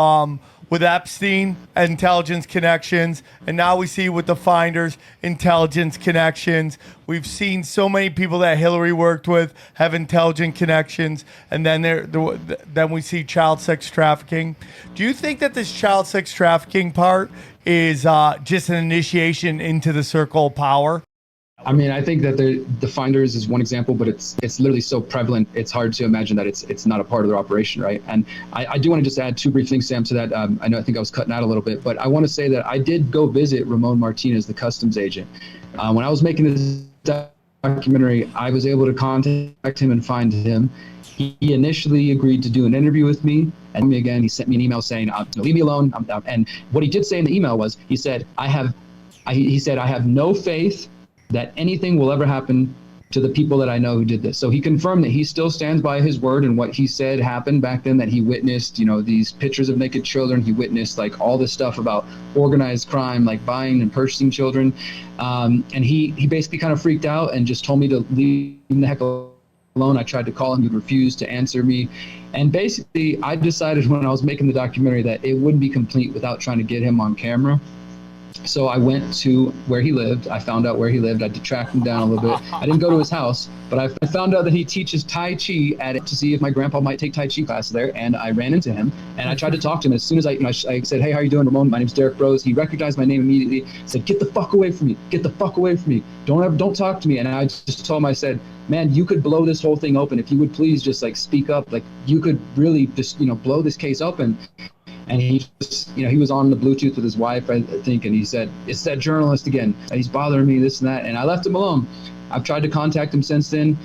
Epstein, intelligence connections, and now we see with the finders, intelligence connections. We've seen so many people that Hillary worked with have intelligent connections, and then then we see child sex trafficking. Do you think that this child sex trafficking part is just an initiation into the circle of power? I mean, I think that the finders is one example, but it's literally so prevalent. It's hard to imagine that it's not a part of their operation, right? And I do want to just add 2 brief things, Sam, to that. I think I was cutting out a little bit, but I want to say that I did go visit Ramon Martinez, the customs agent. When I was making this documentary, I was able to contact him and find him. He initially agreed to do an interview with me, and again, he sent me an email saying, "Leave me alone." And what he did say in the email was, he said, "I have no faith that anything will ever happen to the people that I know who did this." So he confirmed that he still stands by his word and what he said happened back then, that he witnessed, these pictures of naked children. He witnessed like all this stuff about organized crime, like buying and purchasing children. And he basically kind of freaked out and just told me to leave him the heck alone. I tried to call him, he refused to answer me. And basically I decided when I was making the documentary that it wouldn't be complete without trying to get him on camera. So I went to where he lived. I found out where he lived. I had to track him down a little bit. I didn't go to his house, but I found out that he teaches Tai Chi at it to see if my grandpa might take Tai Chi classes there. And I ran into him and I tried to talk to him. As soon as I said, "Hey, how you doing, Ramon? My name's Derek Rose." He recognized my name immediately. Said, "Get the fuck away from me. Get the fuck away from me. Don't talk to me." And I just told him, I said, "Man, you could blow this whole thing open. If you would please just like speak up. Like you could really just, blow this case open." And he just, he was on the Bluetooth with his wife, I think, and he said, "It's that journalist again. He's bothering me, this and that." And I left him alone. I've tried to contact him since then.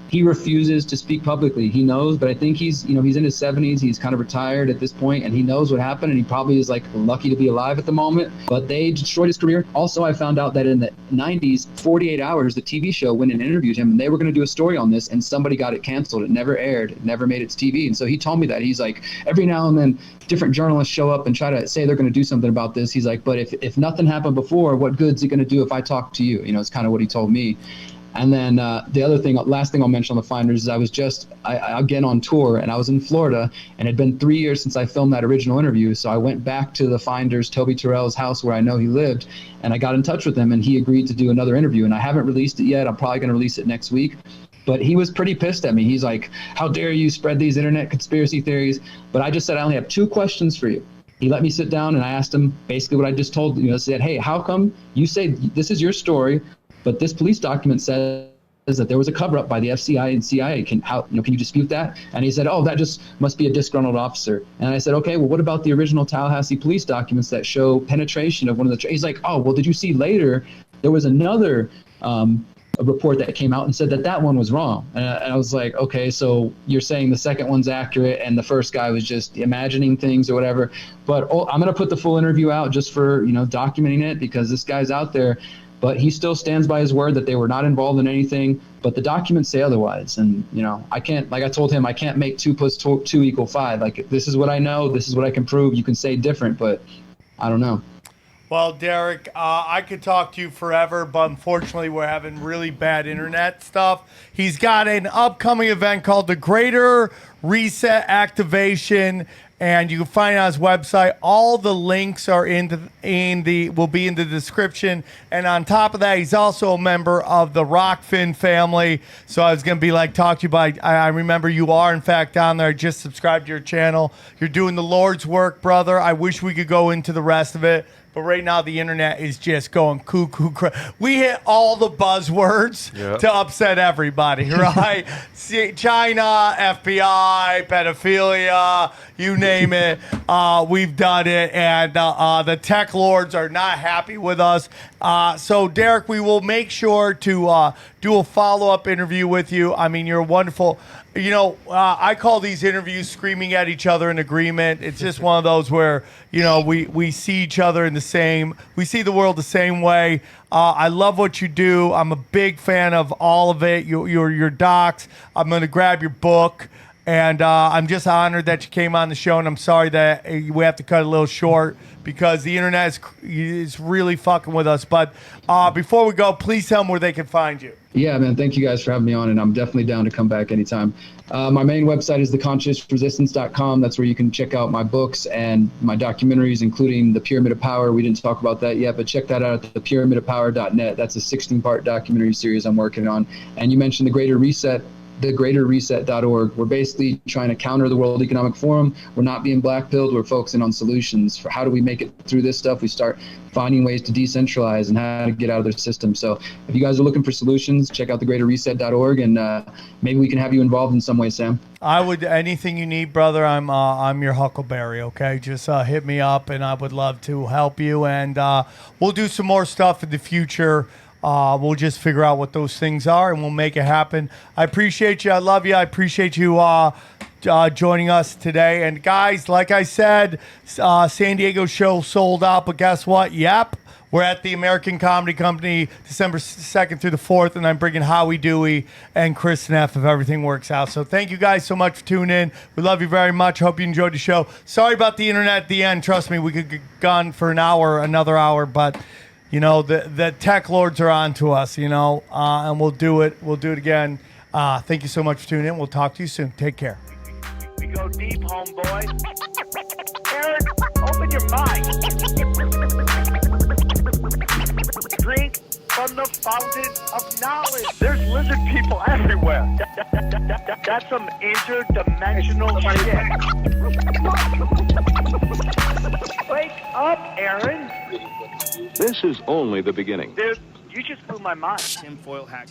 He refuses to speak publicly. He knows, but I think he's in his 70s. He's kind of retired at this point, and he knows what happened, and he probably is like lucky to be alive at the moment. But they destroyed his career. Also, I found out that in the 90s, 48 Hours, the TV show, went and interviewed him, and they were going to do a story on this, and somebody got it canceled. It never aired. It never made its TV. And so he told me that. He's like, every now and then, different journalists show up and try to say they're going to do something about this. He's like, but if nothing happened before, what good's it going to do if I talk to you? It's kind of what he told me. And then the last thing I'll mention on the finders is I was again on tour, and I was in Florida, and it had been 3 years since I filmed that original interview. So I went back to the finders, Toby Terrell's house where I know he lived, and I got in touch with him, and he agreed to do another interview. And I haven't released it yet. I'm probably going to release it next week. But he was pretty pissed at me. He's like, "How dare you spread these internet conspiracy theories?" But I just said, "I only have 2 questions for you." He let me sit down, and I asked him basically what I just told you. I said, "Hey, how come you say this is your story, but this police document says that there was a cover-up by the FCI and CIA? Can you dispute that?" And he said, "Oh, that just must be a disgruntled officer." And I said, "Okay, well, what about the original Tallahassee police documents that show penetration of one of the?" He's like, "Oh, well, did you see later there was another a report that came out and said that one was wrong?" And I was like, "Okay, so you're saying the second one's accurate and the first guy was just imagining things or whatever." But I'm going to put the full interview out just for documenting it, because this guy's out there. But he still stands by his word that they were not involved in anything, but the documents say otherwise. And, I can't, like I told him, I can't make 2 + 2 = 5. Like, this is what I know. This is what I can prove. You can say different, but I don't know. Well, Derek, I could talk to you forever, but unfortunately we're having really bad internet stuff. He's got an upcoming event called the Greater Reset Activation, and you can find it on his website. All the links are will be in the description. And on top of that, he's also a member of the Rockfin family. So I was going to be like, talk to you about, I remember you are in fact down there. I just subscribed to your channel. You're doing the Lord's work, brother. I wish we could go into the rest of it. But right now, the internet is just going cuckoo. We hit all the buzzwords to upset everybody, right? China, FBI, pedophilia, you name it. We've done it. And the tech lords are not happy with us. So, Derek, we will make sure to do a follow-up interview with you. I mean, you're wonderful. I call these interviews screaming at each other in agreement. It's just one of those where, we see each other we see the world the same way. I love what you do. I'm a big fan of all of it. Your docs. I'm going to grab your book. And I'm just honored that you came on the show. And I'm sorry that we have to cut it a little short because the internet is really fucking with us. But before we go, please tell them where they can find you. Yeah, man. Thank you guys for having me on, and I'm definitely down to come back anytime. My main website is theconsciousresistance.com. That's where you can check out my books and my documentaries, including The Pyramid of Power. We didn't talk about that yet, but check that out at thepyramidofpower.net. That's a 16-part documentary series I'm working on. And you mentioned the Greater Reset. thegreaterreset.org. We're basically trying to counter the World Economic Forum. We're not being black-pilled. We're focusing on solutions for how do we make it through this stuff. We start finding ways to decentralize and how to get out of their system. So if you guys are looking for solutions, check out thegreaterreset.org, and maybe we can have you involved in some way, Sam. I would, anything you need, brother. I'm your huckleberry. Okay, just hit me up, and I would love to help you. And we'll do some more stuff in the future. We'll just figure out what those things are, and we'll make it happen. I appreciate you. I love you. I appreciate you joining us today. And guys, like I said, San Diego show sold out, but guess what? Yep. We're at the American Comedy Company December 2nd through the 4th, and I'm bringing Howie Dewey and Chris Neff if everything works out. So thank you guys so much for tuning in. We love you very much. Hope you enjoyed the show. Sorry about the internet at the end. Trust me, we could get gone for another hour, but the tech lords are on to us, and we'll do it. We'll do it again. Thank you so much for tuning in. We'll talk to you soon. Take care. We go deep, homeboy. Aaron, open your mind. Drink from the fountain of knowledge. There's lizard people everywhere. That's some interdimensional shit. Wake up, Aaron. This is only the beginning. Dude, you just blew my mind. Tinfoil hat.